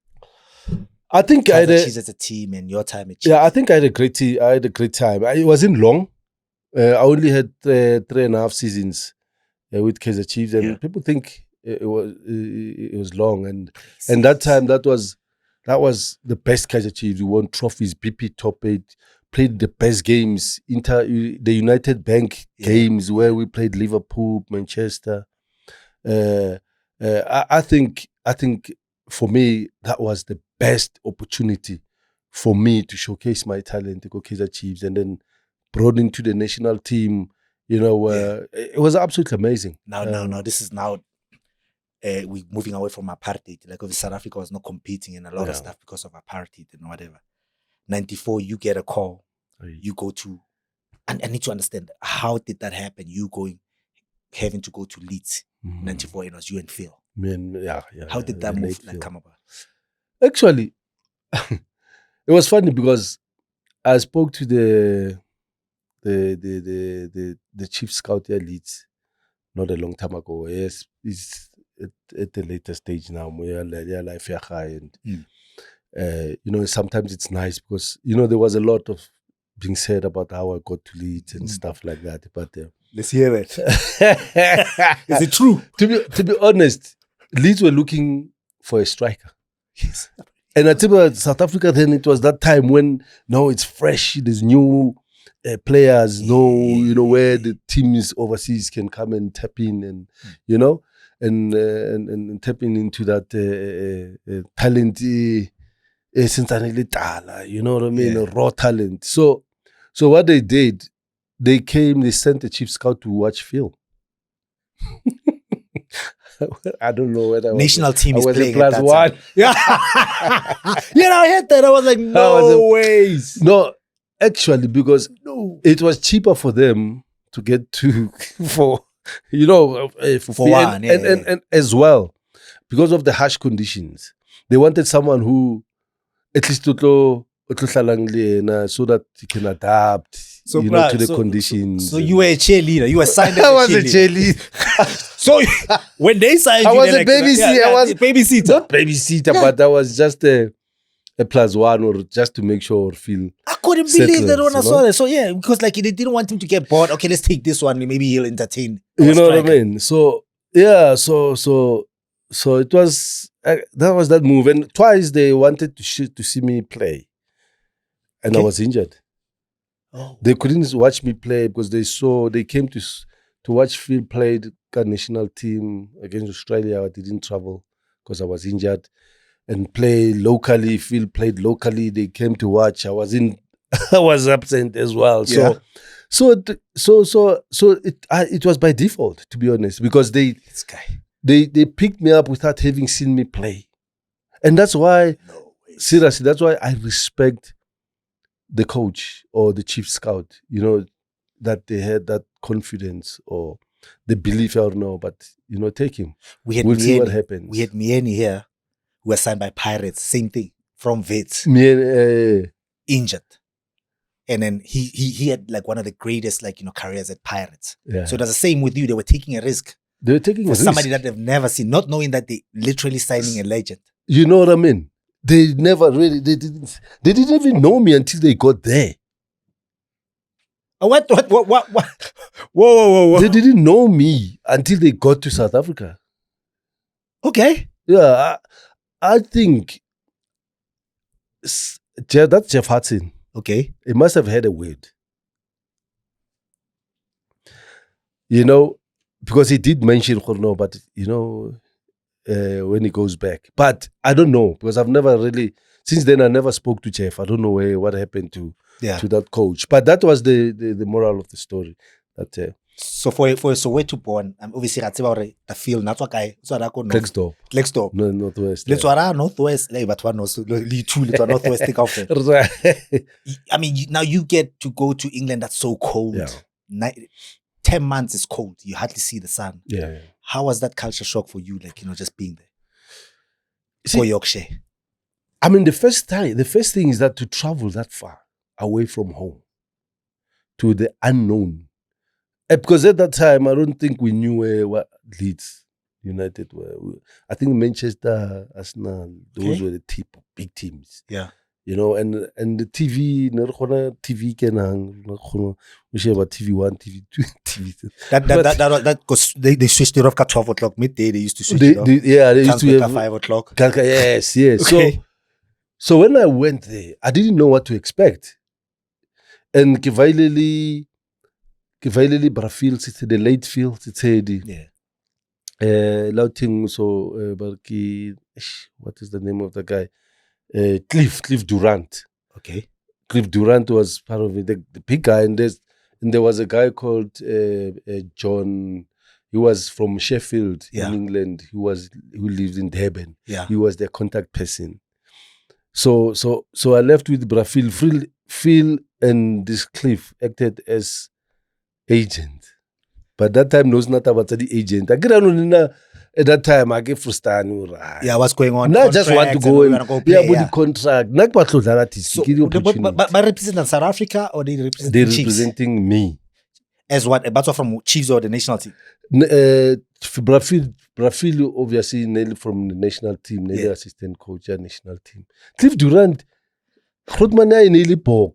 I think I had Chiefs as a team and your time at Chiefs. Yeah, I think I had a great time. It wasn't long. I only had 3.5 seasons with Kaizer Chiefs, and people think it was long. And that time, that was the best Kaizer Chiefs. We won trophies, BP top 8, played the best games, the United Bank games where we played Liverpool, Manchester. I think for me that was the best opportunity for me to showcase my talent to go Kaizer Chiefs, and then brought into the national team. It was absolutely amazing. Now this is now we're moving away from apartheid. Like obviously South Africa was not competing in a lot of stuff because of apartheid and whatever. 94, you get a call. You go to, and I need to understand, how did that happen? You having to go to Leeds. 94, it was you and Phil. How did that move come about? Actually, it was funny because I spoke to the chief scout at Leeds not a long time ago. Yes, it's at the later stage now. And sometimes it's nice because there was a lot of being said about how I got to Leeds and stuff like that. But let's hear it. Is it true? To be honest, Leeds were looking for a striker. Yes. And I think about South Africa then, it was that time when now it's fresh, there's new players, where the teams overseas can come and tap in and, and tapping into that talent, you know what I mean, raw talent. So what they did, they sent a chief scout to watch film. I don't know whether national team is playing plus at that one. time. Yeah, I heard that. I was like, no ways. No, actually, because it was cheaper for them to get to for one, and as well because of the harsh conditions. They wanted someone who at least so that he can adapt, to the conditions. So you were a cheerleader. You were signed as I was a cheerleader. So when they signed I you, was a babysitter. I was babysitter. Not babysitter, but I was just a plus one, or just to make sure feel. I couldn't believe that when I saw that. So because they didn't want him to get bored. Okay, let's take this one. Maybe he'll entertain. You know what I mean? So so it was that was that move, and twice they wanted to see me play, and I was injured. Oh. They couldn't watch me play because they came to watch Phil play the national team against Australia. I didn't travel because I was injured, and play locally. Phil played locally. They came to watch. I was absent as well. So it was by default, to be honest, because they picked me up without having seen me play, and that's why seriously, that's why I respect the coach or the chief scout, that they had that confidence or the belief, I don't know, but, take him. We'll see what happens. We had Mieni here, who was signed by Pirates, same thing, from Wits. Injured. And then he had like one of the greatest, careers at Pirates. Yeah. So it was the same with you. They were taking a risk. They were taking a risk. Somebody that they've never seen, not knowing that they literally signing a legend. You know what I mean? They never really, they didn't even know me until they got there. What? Whoa. They didn't know me until they got to South Africa. Okay. Yeah, I think that's Jeff Hudson. Okay. He must have had a word. Because he did mention Khorno, but, when he goes back. But I don't know, because I've never really, since then I never spoke to Jeff. I don't know what happened to that coach. But that was the moral of the story. That so for Soweto born, obviously the field not what guy so I could Klerksdorp. No, Northwest. Let's Northwest. But one was Northwest take off. I mean, now you get to go to England that's so cold. Yeah. 10 months is cold. You hardly see the sun. Yeah. How was that culture shock for you? Just being there for Yorkshire. I mean, the first thing is that to travel that far away from home to the unknown, because at that time I don't think we knew what Leeds United were. I think Manchester, Arsenal, those were the big teams. Yeah. And the TV, TV we share about TV1, TV2, TV3. That because they switched it off at 12 o'clock midday. They used to switch it off. They used to have 5 o'clock. Yes. Okay. So when I went there, I didn't know what to expect. And Kivailili Brafil, it's the late field, it's the Lauting, so what is the name of the guy? Cliff Durant. Okay. Cliff Durant was part of it, the big guy, and there was a guy called John. He was from Sheffield in England. Who lived in Durban. Yeah. He was their contact person. So I left with Brafil. Phil and this Cliff acted as agent. But that time knows not about the agent. At that time, I get frustrated. Yeah, what's going on? I just want to go and play, the contract. But representing South Africa or they represent They're Chiefs? representing me. As what? A battle from Chiefs or the national team? Brafil obviously nearly from the national team, nearly assistant coach at national team. Cliff Durant, Grootman nearly pork,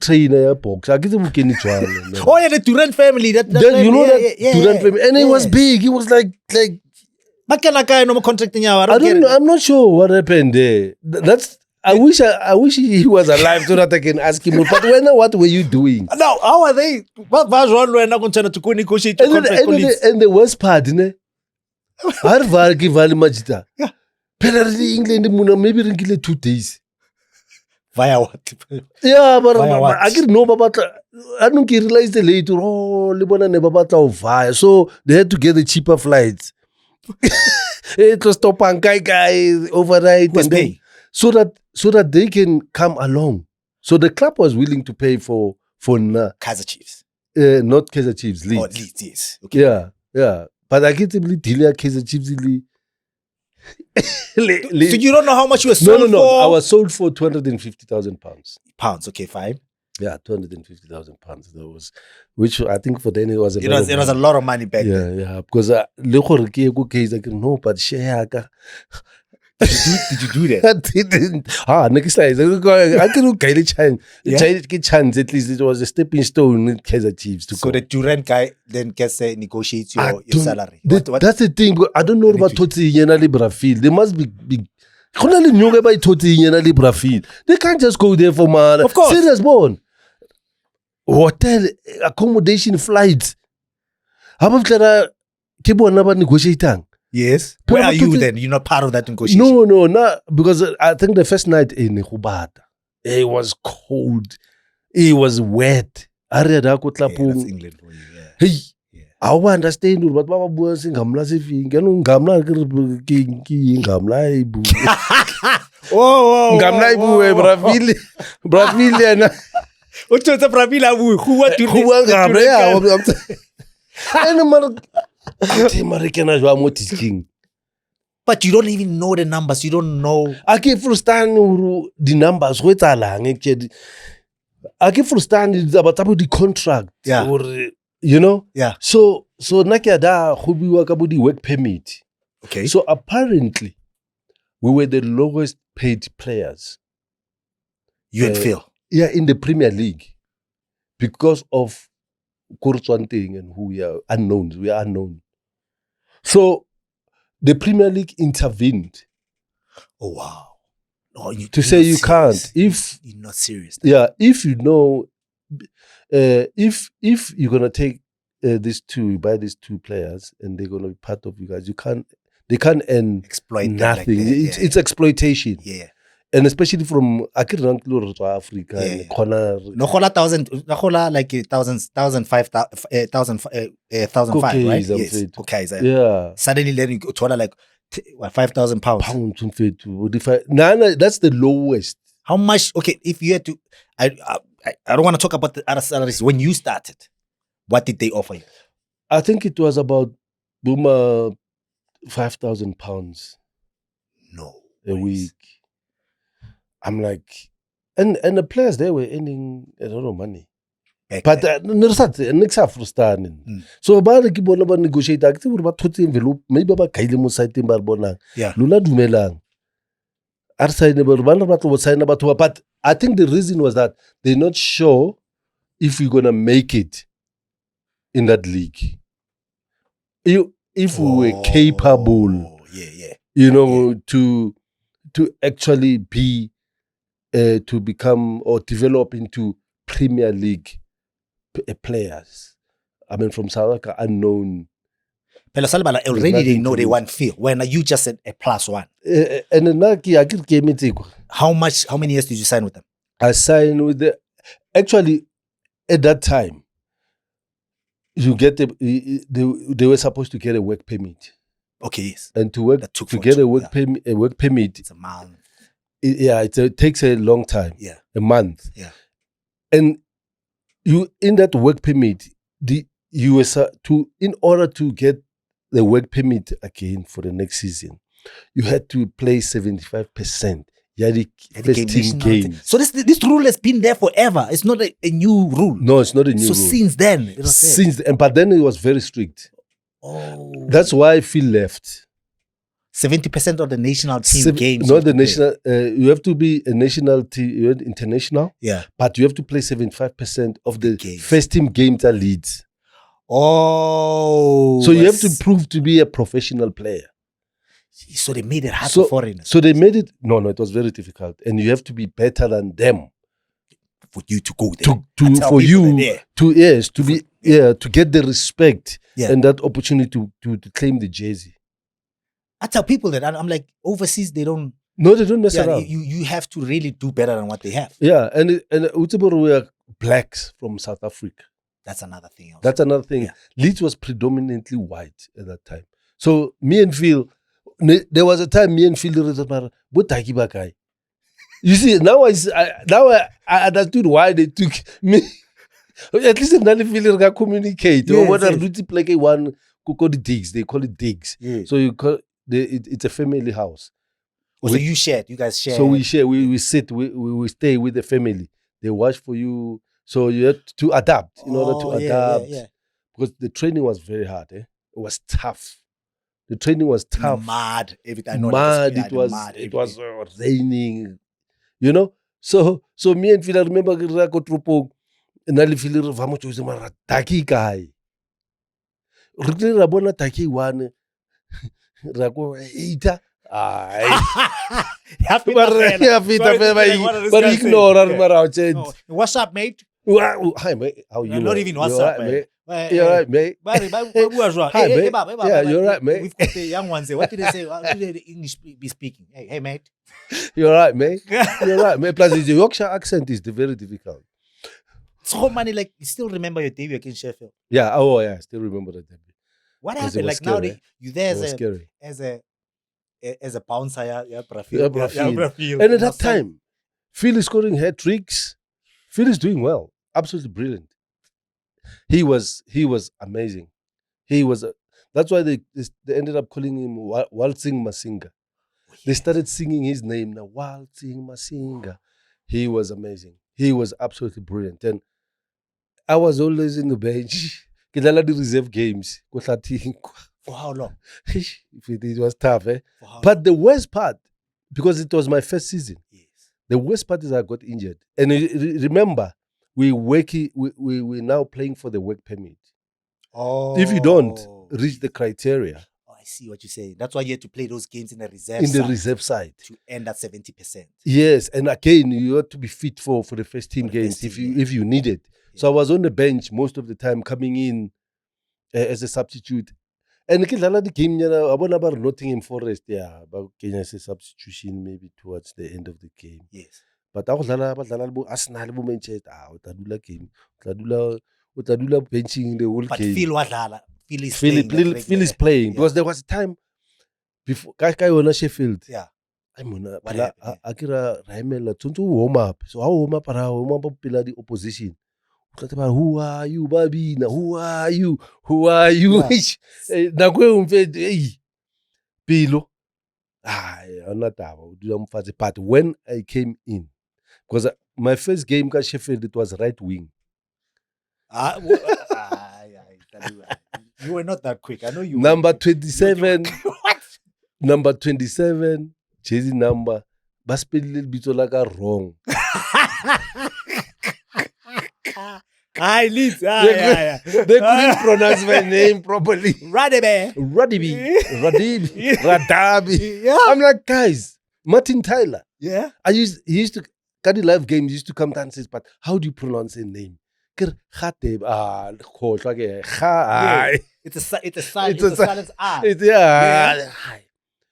trainer pork. Oh yeah, the Durant family. That Durant family, and he was big. He was like. Makena kaya no contracting yawa. I don't know. I'm not sure what happened there. That's. I wish he was alive so that I can ask him. But what were you doing? No, how are they? What was wrong when I'm going to negotiate your contract? And the worst part, ne? Harvar give vale majita. Penalty England muna maybe ringile 2 days. Via what? Yeah, but I didn't know about. I don't realize the later. Oh, Libona never batla via. So they had to get the cheaper flights. It was stop and guy overnight and then, so that they can come along. So the club was willing to pay for Kaizer Chiefs. Not Kaizer Chiefs, Leeds. Oh, Leeds, yes. Okay. Yeah. But I can't believe Kaizer Chiefs. So you don't know how much you were sold for? No. I was sold for £250,000. Pounds, okay, fine. Yeah, £250,000. That was, which I think for then it was it was a lot of money back then. Yeah, because no, but share. Did you do that? I didn't. Next time I couldn't get a chance. At least it was a stepping stone in Kaizer Chiefs to so go. the Durant guy then negotiates your salary. That's the thing. I don't know about Toti Yena Libra field. They must be big. They can't just go there for man. Of course. Serious born. Hotel, accommodation, flights. How much Kibo never negotiating? Yes. Where are you then? You're not part of that negotiation? No, not because I think the first night in Hubata, it was cold. It was wet. Yeah, that's England for you, yeah. Hey, I understand but Baba was in Gamla Sifi. Gamla Oh, Brazilian. What's the Brazilian? Who what do But you don't even know the numbers. You don't know. I keep frustrating the numbers. I keep frustrating about the contract. Yeah. Or, you know? Yeah. So Nakiada Hubi Wakabudi work permit. Okay. So apparently, we were the lowest paid players. You and Phil. Yeah, in the Premier League. Because of Kurzwanting and who we are unknowns. We are unknown. So the Premier League intervened. Oh wow! No, to say you can't. If you're not serious. Yeah, if you know, if you're gonna take these two, buy these two players, and they're gonna be part of you guys, you can't. They can't earn exploit nothing. Like it's exploitation. Yeah. And especially from Africa, corner. No, 1,000, like 1,500, right? Yes. Kaizer. Yeah. Suddenly, then you go to like £5,000. That's the lowest. How much? Okay, if you had to, I don't want to talk about the other salaries. When you started, what did they offer you? I think it was about £5,000. No. A week. I'm like, and the players they were earning a lot of money. But next frustrating. So about the kibona ba negotiate active about total envelope maybe ba kaile mo site ba bonang. Yeah. Lula dumelang. Ar sign ba sign ba but I think the reason was that they're not sure if we're gonna make it in that league. If we were capable, to actually be to become or develop into Premier League players. I mean, from South Africa, unknown. Already they know they want Phil. When you just said a +1. And then how many years did you sign with them? I signed with actually at that time. You get they were supposed to get a work permit. Okay, yes. And to get a work permit, it's a month. It takes a long time. Yeah, a month. Yeah, and you in that work permit, in order to get the work permit again for the next season, you had to play 75%. The first team games. So this rule has been there forever. It's not a new rule. No, it's not a new rule. So since then, but then it was very strict. Oh, that's why Phil left. 70% of the national team games. Not the national. You have to be a national team. You're international. Yeah, but you have to play 75% of the first team games at Leeds. Oh, so you have to prove to be a professional player. So they made it hard So- for foreigners. So they made it. No, it was very difficult, and you have to be better than them For you to go there. to And tell for people you they're there. to get the respect Yeah. and that opportunity to claim the jersey. I tell people that I'm like, overseas, they don't. No, they don't mess Yeah, around. you have to really do better than what they have. Yeah, and Utsiboro were blacks from South Africa. That's another thing. Also. That's another thing. Yeah. Leeds was predominantly white at that time. So me and Phil, there was a time me and Phil guy. You see, now I understood why they took me. At least if not Phil can communicate. Or what are Ruti play one call it digs. They call it digs. Yeah. So you call it's a family house. So you shared. You guys shared. So we share. We sit. We stay with the family. They watch for you. So you have to adapt in order to adapt. Yeah. Because the training was very hard. It was tough. The training was tough. Mad. Everything. I know Mad. that It was. mad, It was raining. You know. So me and Phil, I remember go tropo. Nali Phil vamo choose mara taki guy. Rutli rabona taki one. Rako eita. But ignore. What's up, mate? Hi, mate. How you? Not even what's You're up, right, mate. You're right, mate. Hi, mate. Yeah, you're right, mate. We've got the young ones there. What did they say? What did the English be speaking? Hey, mate. You're right, mate. You're right, mate. Plus, the Yorkshire accent is very difficult. So many, like, you still remember your debut against Sheffield? Yeah. Oh, yeah. I still remember that debut. What Because happened? it was Like, now scary, you there It was scary. as a bouncer, yeah, Brazil. And at that time, Phil is scoring hat tricks. Phil is doing well. Absolutely brilliant. He was amazing. He was. That's why they ended up calling him Waltzing Masinga. They started singing his name now. Waltzing Masinga. He was amazing. He was absolutely brilliant. And I was always in the bench. Kidala the reserve games. For how long? It was tough, eh? But the worst part, because it was my first season, the worst part is I got injured. And remember, we're now playing for the work permit. Oh. If you don't reach the criteria. Oh, I see what you're saying. That's why you had to play those games in the reserve side. To end at 70%. Yes, and again, you have to be fit for the first team games if you need it. Yeah. So I was on the bench most of the time, coming in as a substitute. And the game, I want about Nottingham Forest, about Kenya as a substitution maybe towards the end of the game. Yes. But I was Arsenal Manchester. Game. Utadula benching the whole game. Phil is playing. Because there was a time before Kai on Sheffield. Yeah. I'm on Akira Raimela to warm up. So I warm up the opposition. Who are you, baby? Who are you? Who are you? Pilo. But when I came in, because my first game at Sheffield, it was right wing. You were not that quick. I know you. Number 27. What? Number 27. Jersey number. But spelled a little bit like a wrong. Hi, Leeds. They couldn't pronounce my name properly. Radebe. Radebe. Yeah. I'm like, guys, Martin Tyler. Yeah. He used to Cardi Live Games used to come down and say, but how do you pronounce a name? It's a silent I.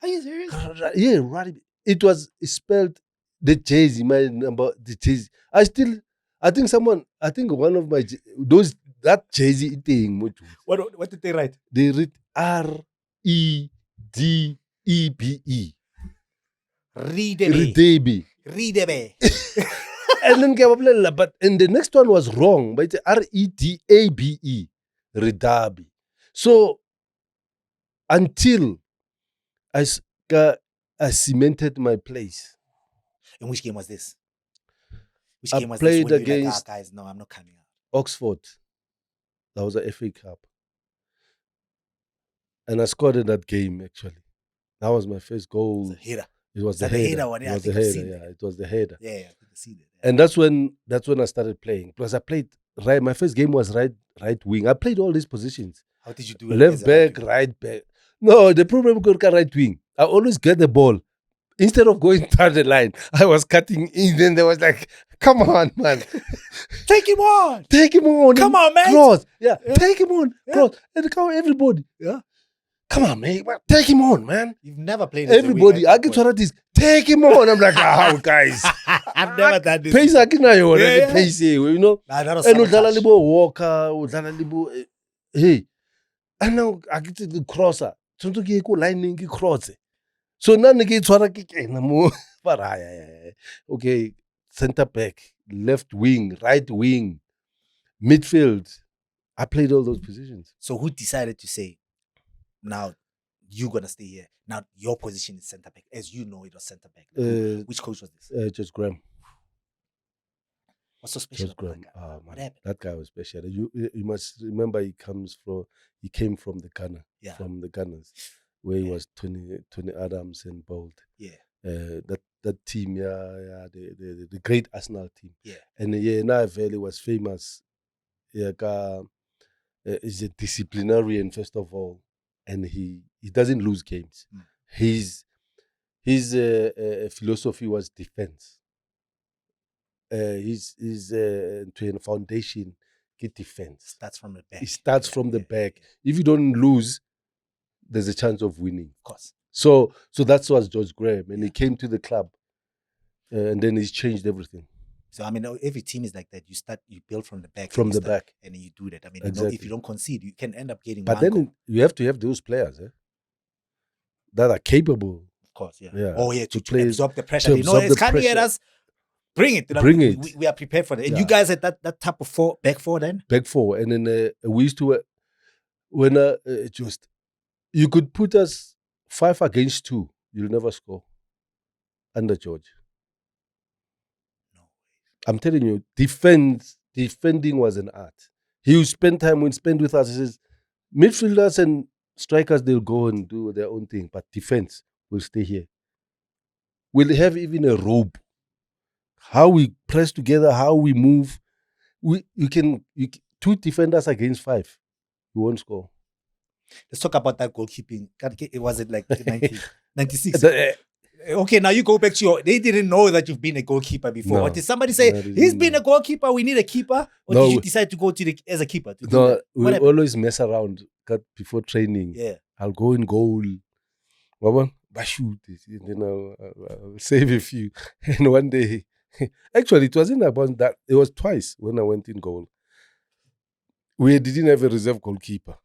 Are you serious? Yeah, Radebe. It was spelled the Jersey, my number, the Jersey. I think one of my that Jersey thing. What did they write? They read Redebe. Radebe. And then but the next one was wrong. But it's Redabe. Radebe. So until I cemented my place. And which game was this? Which I game was played this when against you were like, guys, no, I'm not coming out? Oxford. That was a FA Cup. And I scored in that game, actually. That was my first goal. It was the header. It was the header. Yeah, it was the header. Yeah, I can see that. And that's when I started playing. Plus, I played right. My first game was right wing. I played all these positions. How did you do it? Left back, right back. No, the problem got right wing. I always get the ball. Instead of going down the line, I was cutting in. Then there was like, come on, man. Take him on. Take him on. Come on, man. Cross. Yeah. Take him on. Yeah. Cross. And come on, everybody. Yeah. Come on, man. Take him on, man. You've never played as a Everybody. winger I get to this. Take him on. I'm like, guys. I've never done this. Pace akinayo Yeah, yeah. pace, you know. Nah, that was And udlala sabotage. libo walker, udlala libo hey. And now I get to the crosser. Tsunto ke ko lining ke cross. So now ke tshwara ke kena mo. But okay, center back, left wing, right wing, midfield. I played all those positions. So who decided to say, now you're gonna stay here? Now your position is centre back, as you know it was centre back. Which coach was this? Just Graham. What's so special Just about Graham. that guy? What Man, happened? that guy was special. You must remember he came from the Ghana, Yeah. from the Gunners, where he Yeah. was Tony Adams and Bold. Yeah. That team, the great Arsenal team. Yeah. And now Valley was famous. He's a disciplinarian first of all, and he doesn't lose games. His philosophy was defense. His foundation, get defense. Starts from the back. It starts from the back. If you don't lose, there's a chance of winning. Of course. So that's was George Graham, and he came to the club, and then he's changed everything. So I mean, every team is like that. You build from the back. From the back, and then you do that. I mean, exactly. if you don't concede, you can end up getting. But then you have to have those players that are capable. Of course, yeah. Yeah. Oh yeah, to play, absorb the pressure. You know, it's coming at us. Bring it. Bring it. We are prepared for that. And you guys had that type of back four then? Back four. And then we used to, when just, you could put us 5 against 2. You'll never score under George. No way. I'm telling you, defending was an art. He would spend with us. He says, midfielders and strikers, they'll go and do their own thing. But defense will stay here. We'll have even a rope. How we press together, how we move. You can 2 defenders against 5. You won't score. Let's talk about that goalkeeping. Was it like 96? Okay, now you go back to they didn't know that you've been a goalkeeper before. No. Or did somebody say, he's been a goalkeeper, we need a keeper? Or did you decide to go as a keeper? We always mess around before training. Yeah. I'll go in goal. Shoot it. And then I'll save a few. And one day, actually, it wasn't about that. It was twice when I went in goal. We didn't have a reserve goalkeeper.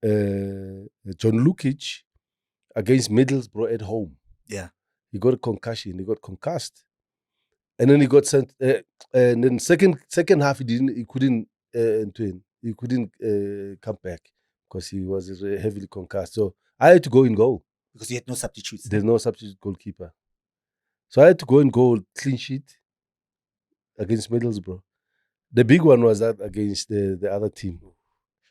John Lukic against Middlesbrough at home. Yeah. He got a concussion. He got concussed. And then he got sent. And then second half, he couldn't come back because he was heavily concussed. So I had to go in goal. Because you had no substitutes. There's no substitute goalkeeper. So I had to go in goal, clean sheet against Middlesbrough. The big one was that against the other team.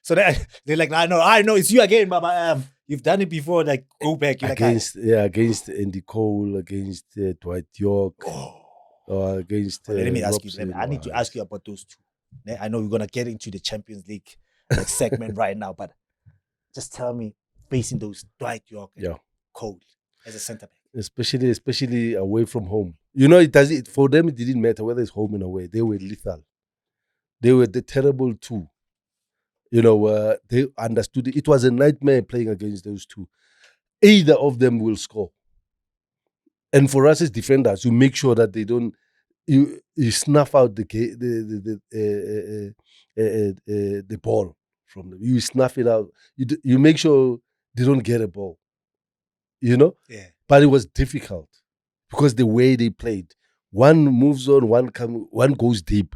So they're like, I know, it's you again, Baba. You've done it before, like, go back. You're against Andy Cole, against Dwight York, or against let me ask Robson. you, I need to ask you about those 2. I know we're going to get into the Champions League segment right now, but just tell me, facing those Dwight York and Cole as a centre back. Especially away from home. You know, for them, it didn't matter whether it's home and away. They were lethal. They were the terrible 2. You know, they understood it. It was a nightmare playing against those 2. Either of them will score. And for us as defenders, you make sure that they don't. You snuff out the ball from them. You snuff it out. You make sure they don't get a ball. You know? Yeah. But it was difficult because the way they played. One moves on, one goes deep.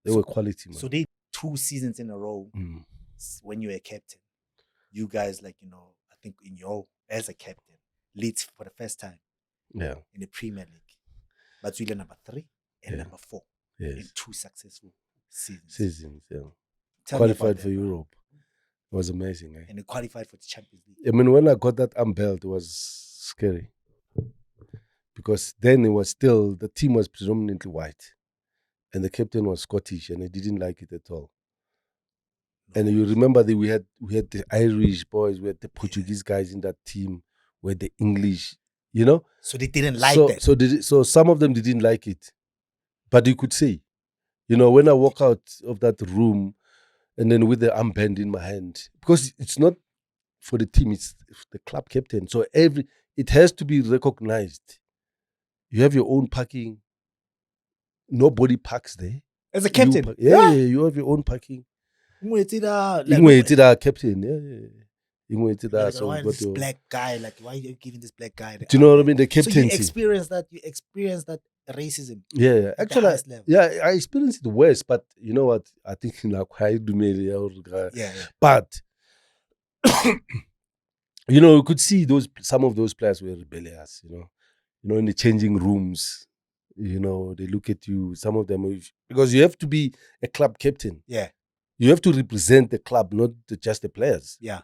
They were quality, man. So they 2 seasons in a row when you were a captain. You guys, like, you know, I think as a captain, Leeds for the first time. Yeah. In the Premier League. But we number 3 and number 4 in 2 successful seasons. Qualified for Europe. It was amazing. And they qualified for the Champions League. I mean, when I got that belt, it was scary. Because then the team was predominantly white. And the captain was Scottish and I didn't like it at all. And you remember that we had the Irish boys, we had the Portuguese guys in that team, we had the English, you know. So they didn't like that. So some of them didn't like it, but you could say, you know, when I walk out of that room, and then with the armband in my hand, because it's not for the team, it's the club captain. So it has to be recognized. You have your own parking. Nobody parks there. As a captain, you have your own parking. Captain, Like, so why this black guy? Like, why are you giving this black guy? Do you know what I mean? The captaincy. So you experienced that racism. Yeah, actually, I experienced it worse, but you know what? I think But you know, you could see some of those players were rebellious. You know, in the changing rooms. You know, they look at you. Some of them, because you have to be a club captain. Yeah. You have to represent the club, not just the players. Yeah.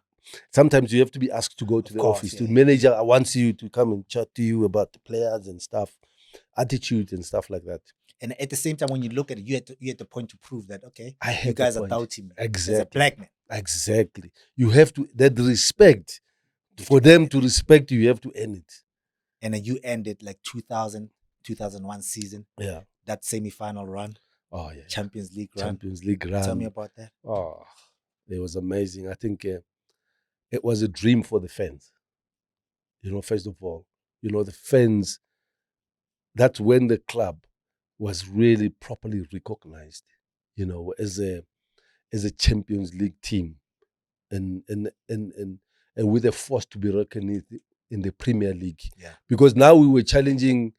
Sometimes you have to be asked to go to the office. The manager wants you to come and chat to you about the players and stuff, attitude and stuff like that. And at the same time, when you look at it, you had the point to prove that, okay, you guys are doubting me. Exactly. As a black man. Exactly. You have to, that respect, for them to respect you, you have to earn it. And then you ended like 2001 season. Yeah. That semi-final run. Oh, yeah. Champions League run. Tell me about that. Oh, it was amazing. I think it was a dream for the fans. You know, first of all, you know, the fans, that's when the club was really properly recognized, you know, as a Champions League team and with a force to be reckoned in the Premier League. Yeah. Because now we were challenging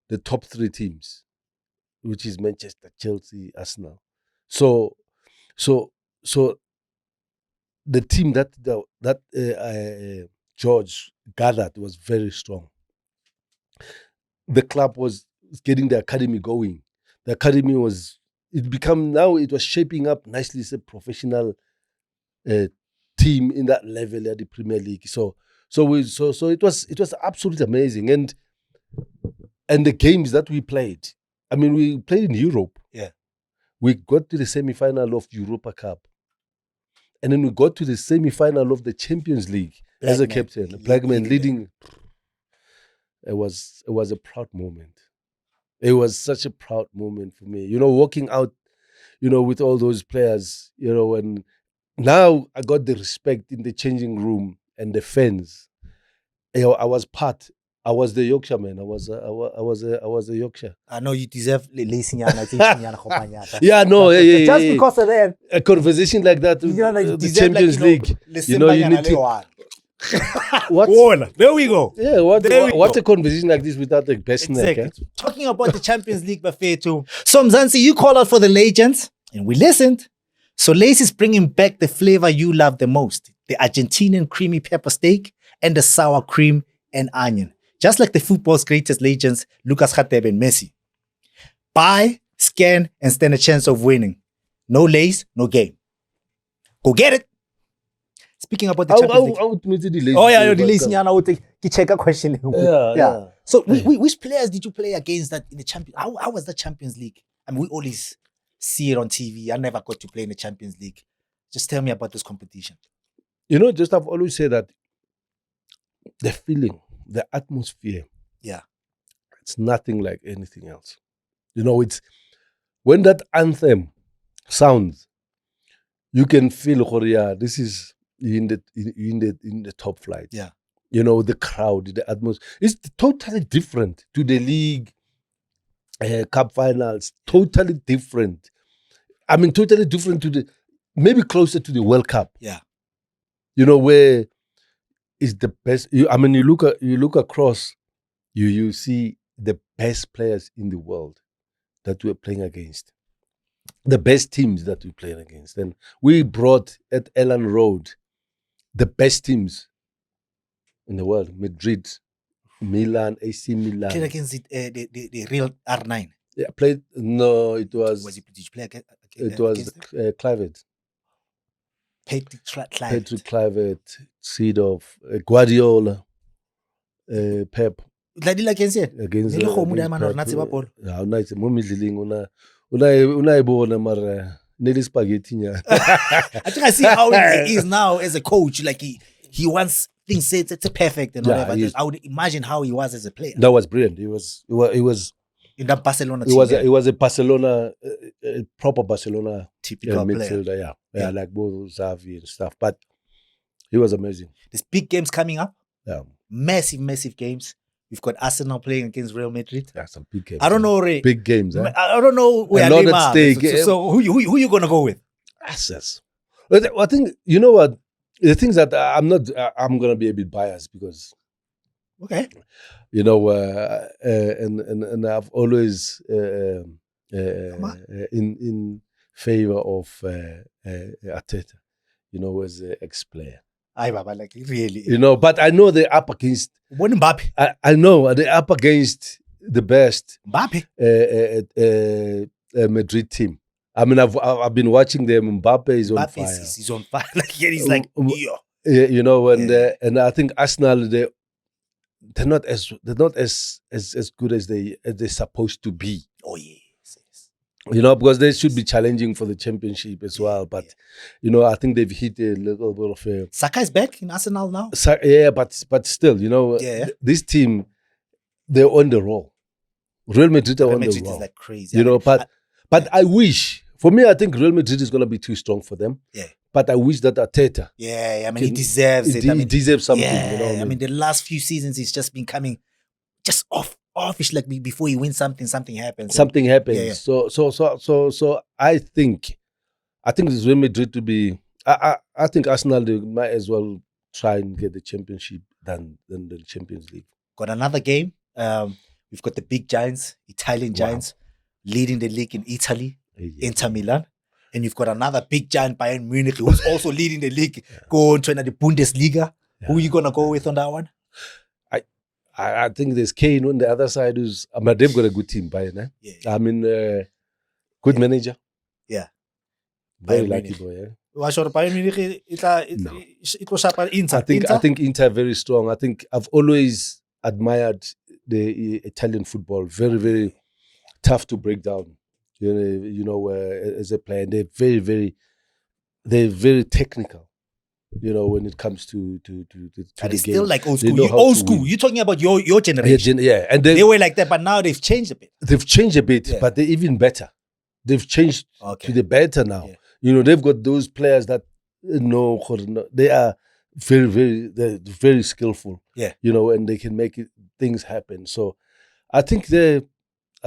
the top 3 teams, which is Manchester, Chelsea, Arsenal. So the team that George gathered was very strong. The club was getting the academy going. The academy was shaping up nicely as a professional team in that level at the Premier League. So it was absolutely amazing. And the games that we played, I mean, we played in Europe. Yeah. We got to the semi-final of Europa Cup. And then we got to the semi-final of the Champions League as a captain. Black man leading. It was a proud moment. It was such a proud moment for me. You know, walking out, you know, with all those players, you know, and now I got the respect in the changing room and the fans. You know, I was the Yorkshire man. I was a Yorkshire. I know you deserve Izinja. Yeah, no, just because of that. A conversation like that, the Champions League. You know, you need to. What? There we go. Yeah, what a conversation like this without the best exactly. neck. Talking about the Champions League buffet too. So Mzansi, you call out for the legends, and we listened. So Lace is bringing back the flavor you love the most: the Argentinian creamy pepper steak and the sour cream and onion. Just like the football's greatest legends, Lucas Radebe and Messi. Buy, scan, and stand a chance of winning. No Lace, no game. Go get it. Speaking about the Champions League. The Lace. Check a question. Yeah. So, which players did you play against that in the Champions? How was the Champions League? I mean, we always see it on TV. I never got to play in the Champions League. Just tell me about this competition. You know, I've always said that the feeling, the atmosphere, it's nothing like anything else. You know, it's when that anthem sounds, you can feel, this is in the top flight. Yeah. You know, the crowd, the atmosphere. It's totally different to the league cup finals. Totally different. I mean, totally different to maybe closer to the World Cup. Yeah. You know, where is the best. You look across, you see the best players in the world that we're playing against. The best teams that we're playing against. And we brought at Ellen Road the best teams in the world. Madrid, Milan, AC Milan. Played against the real R9. Yeah, played. No, it was. Did you play against? It was Clivett. Patrick Clivett, Seedorf, Guardiola, Pep. Against it. Against Nearly spaghetti. Yeah. I think I see how he is now as a coach. Like he wants things set to perfect and Yeah, whatever. I would imagine how he was as a player. That was brilliant. He was In that Barcelona He team. was he was a Barcelona, a proper Barcelona Typical player. midfielder. Yeah, like both Xavi and stuff. But he was amazing. There's big games coming up. Yeah, Massive games. We've got Arsenal playing against Real Madrid. yeah, some big games. I don't know, Ray. Big games. Eh? I don't know where A lot Neymar at stake. is. So who you gonna go with? Access. I think you know what the things that I'm gonna be a bit biased because Okay. you know, and I've always in favor of Arteta, you know, as an ex-player. Aye, Baba, like really. You know, but I know they're up against. When Mbappe. I know they're up against the best Mbappe. Madrid team. I mean, I've been watching them. Mbappe is on fire. He's on fire. Like he's like, yeah. You know, and I think Arsenal they're not as good as they're supposed to be. Oh yes. You know, because they should be challenging for the championship as well. But you know, I think they've hit a little bit of a. Saka is back in Arsenal now. Yeah, but still, you know, this team they're on the roll. Real Madrid are on the roll. Is like crazy. You know, but I wish for me, I think Real Madrid is going to be too strong for them. Yeah. But I wish that Arteta. Yeah, I mean, he deserves it. He deserves something. Yeah, you know I mean, the last few seasons, he's just been coming just offish. Like before he wins something happens. Something happens. Yeah. So I think this Real Madrid to be. I think Arsenal they might as well try and get the championship than the Champions League. Got another game. We've got the big giants, Italian giants, leading the league in Italy, Inter Milan. And you've got another big giant, Bayern Munich, who's also leading the league, going to the Bundesliga. Yeah. Who are you going to go with on that one? I think there's Kane on the other side. They've got a good team, Bayern. Eh? Yeah. I mean, good manager. Yeah. Very lucky boy. Eh? Bayern Munich, it was sharp Inter. I think Inter are very strong. I think I've always admired the Italian football. Very, very tough to break down. You know, as a player, and they're very technical. You know, when it comes to the still like old school. Old school. You're talking about your generation. Yeah, and they were like that, but now they've changed a bit. They've changed a bit, but they're even better. They've changed to the better now. Yeah. You know, they've got those players that they are they're very skillful. Yeah, you know, and they can make things happen. So, I think I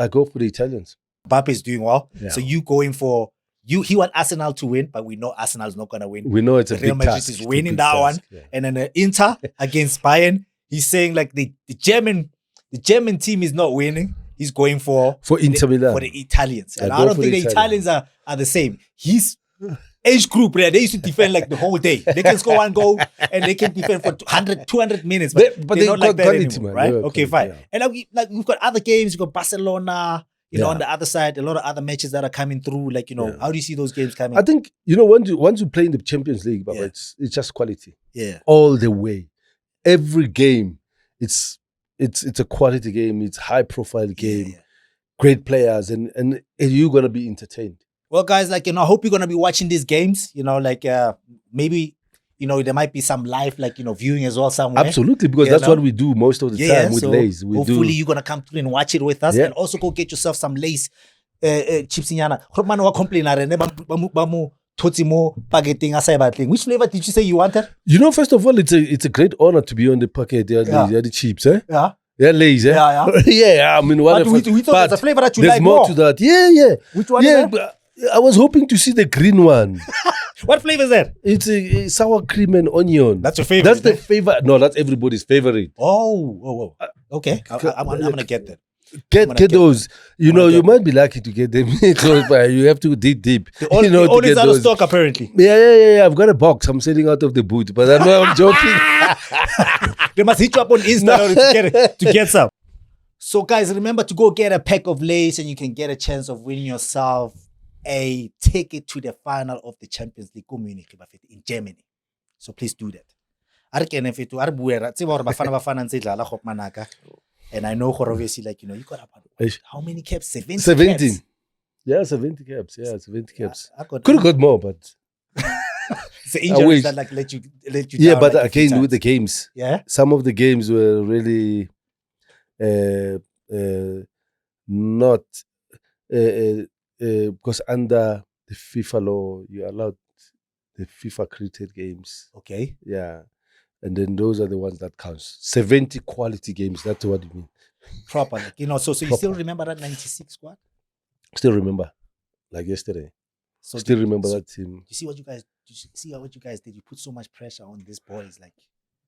go for the Italians. Mbappe is doing well. Yeah. So you going for he want Arsenal to win, but we know Arsenal's not gonna win. We know it's a Real big Madrid task. is winning that one. Yeah. And then Inter against Bayern, he's saying like the German team is not winning. He's going for Inter Milan. For the Italians. And I don't think the Italians are the same. His age group, they used to defend like the whole day. They can score one goal and they can defend for 200 minutes. But they're not like that anymore, right? Okay, fine. Yeah. And like we've got other games. We've got Barcelona. You know, on the other side, a lot of other matches that are coming through. Like, you know, how do you see those games coming? I think, you know, once you play in the Champions League, Baba, it's just quality. Yeah. All the way. Every game, it's a quality game. It's high profile game. Yeah. Great players, and you're gonna be entertained. Well, guys, like, you know, I hope you're gonna be watching these games. You know, like maybe, you know, there might be some live, like, you know, viewing as well somewhere. Absolutely, because that's what we do most of the time with Lays. Hopefully you're going to come through and watch it with us. And also go get yourself some Lays chips. Which flavor did you say you wanted? You know, first of all, it's a great honor to be on the packet. The chips, eh? Yeah. Yeah, Lays, eh? Yeah. Yeah, I mean, whatever. We thought there's a flavor that you like more. There's more to that. Yeah. Which one is that? I was hoping to see the green one. What flavor is that? It's a sour cream and onion. That's your favorite? That's the favorite. No, that's everybody's favorite. Oh. Okay. I'm going to get that. Get those. You know, you might be lucky to get them close by. You have to dig deep. All is out of stock, apparently. Yeah. I've got a box. I'm selling out of the boot, but I know I'm joking. They must hit you up on Insta to get some. So, guys, remember to go get a pack of Lays and you can get a chance of winning yourself a ticket to the final of the Champions League in Germany. So please do that. And I know obviously, like, you know, you got about how many caps? 17. Yeah, 70 caps. Yeah, 70 caps. I got Could have got more, but the injuries wish. that like let you yeah, down, but like, a few again with the times. games, Yeah. some of the games were really not because under the FIFA law, you allowed the FIFA created games. Okay. Yeah. And then those are the ones that counts. 70 quality games. That's what you mean. Proper, like, you know. So you still remember that '96 squad? Still remember, like yesterday. So Still remember that team. You see what you guys? You see what you guys did? You put so much pressure on these boys, like.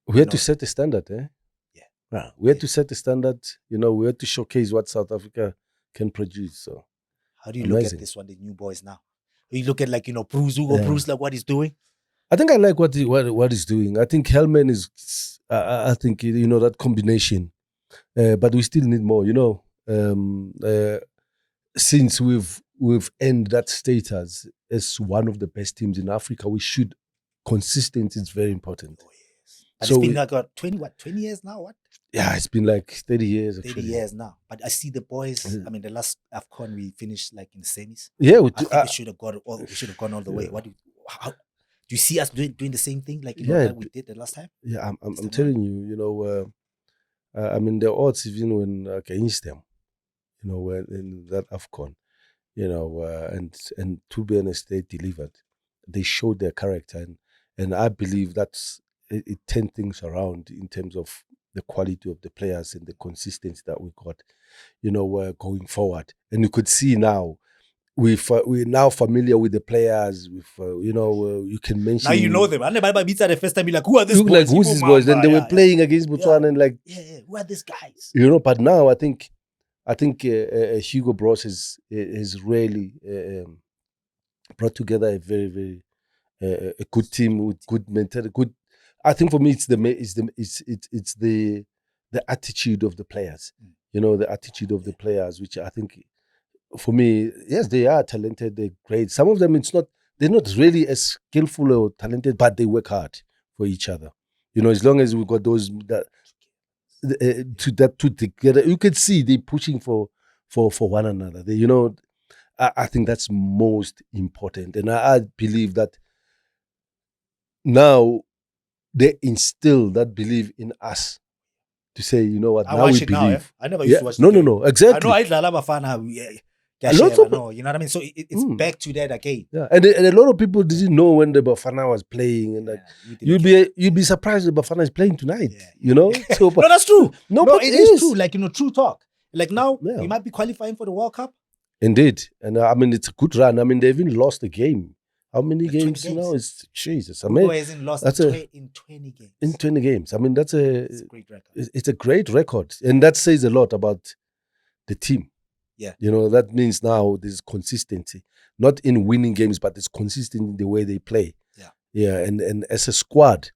We had to set the standard, eh? Yeah. We had to set the standard. You know, we had to showcase what South Africa can produce. So, how do you look at this one, the new boys now? You look at, like, you know, Bruce, like what he's doing. I think I like what he's doing. I think Hellman is. I think, you know, that combination, but we still need more. You know, since we've earned that status as one of the best teams in Africa, we should. Consistency is very important. Oh, yes. But so it's been like 20 years now? What? Yeah, it's been like 30 years. 30 years now. But I see the boys. I mean, the last AFCON we finished like in the semis. Yeah, I think we should have gone. We should have gone all the way. What do you see us doing the same thing like, you know, that we did the last time? Yeah, I'm telling you. You know, I mean, the odds even when against them. You know, when in that AFCON, you know, and to be honest, they delivered. They showed their character, and I believe that's it turned things around in terms of the quality of the players and the consistency that we got, you know, going forward. And you could see now, we're now familiar with the players. With you know, you can mention. Now you know them. And the beats at the first time, you're like, who are these boys? Like, who's these boys? Then they were playing against Botswana and like, who are these guys? You know, but now I think Hugo Broos has really brought together a very, very a good team with good mentality. Good. I think for me, it's the attitude of the players. You know, the attitude of the players, which I think, for me, yes, they are talented. They're great. Some of them, they're not really as skillful or talented, but they work hard for each other. You know, as long as we've got those that two together, you can see they're pushing for one another. They, you know, I think that's most important, and I believe that now they instill that belief in us to say, you know what, now we believe. Now, I never used to watch. No, exactly. I know Bafana. You know what I mean? So it's back to that again. Yeah, and a lot of people didn't know when the Bafana was playing, and like you'd be surprised that Bafana is playing tonight. Yeah. You know, so, no, that's true. No, but it is true. Like, you know, true talk. Like now, we might be qualifying for the World Cup. Indeed, and I mean, it's a good run. I mean, they even lost a game. How many games now? It's Jesus. I mean, hasn't lost in 20 games. In 20 games. I mean, it's a great record. It's a great record, and that says a lot about the team. Yeah, you know, that means now there's consistency, not in winning games, but it's consistent in the way they play. Yeah, and as a squad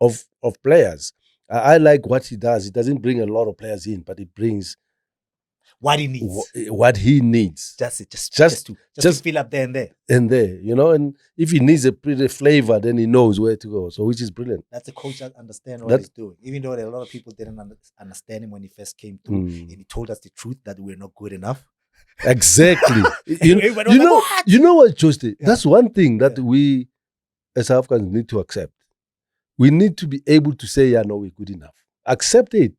of players, I like what he does. He doesn't bring a lot of players in, but he brings what he needs. What he needs. That's it. Just to fill up there and there. And there, you know, and if he needs a pretty flavor, then he knows where to go. So, which is brilliant. That's a coach that understands what he's doing. Even though a lot of people didn't understand him when he first came through, and he told us the truth that we're not good enough. Exactly. you know what, Josti? Yeah. That's one thing that we as Africans need to accept. We need to be able to say, yeah, no, we're good enough. Accept it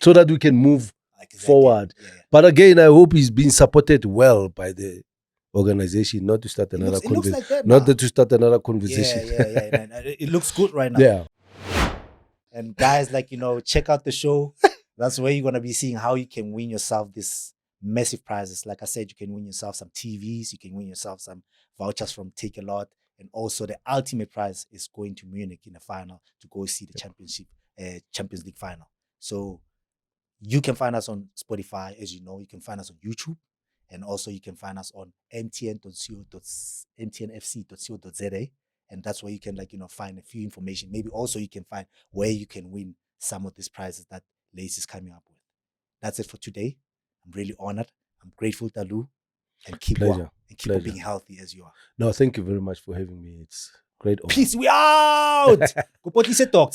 so that we can move forward. But again, I hope he's being supported well by the organization, not to start another conversation. Not to start another conversation. Yeah. It looks good right now. Yeah. And guys, like, you know, check out the show. That's where you're gonna be seeing how you can win yourself this massive prizes. Like I said, you can win yourself some TVs, you can win yourself some vouchers from Take a Lot, and also the ultimate prize is going to Munich in the final to go see the Champions League final. So you can find us on Spotify, as you know. You can find us on YouTube, and also you can find us on mtnfc.co.za, and that's where you can, like, you know, find a few information. Maybe also you can find where you can win some of these prizes that Leeds is coming up with. That's it for today. I'm really honored. I'm grateful, Dalu, and keep on being healthy as you are. No, thank you very much for having me. It's great honor. Peace, we out. Go put this talk,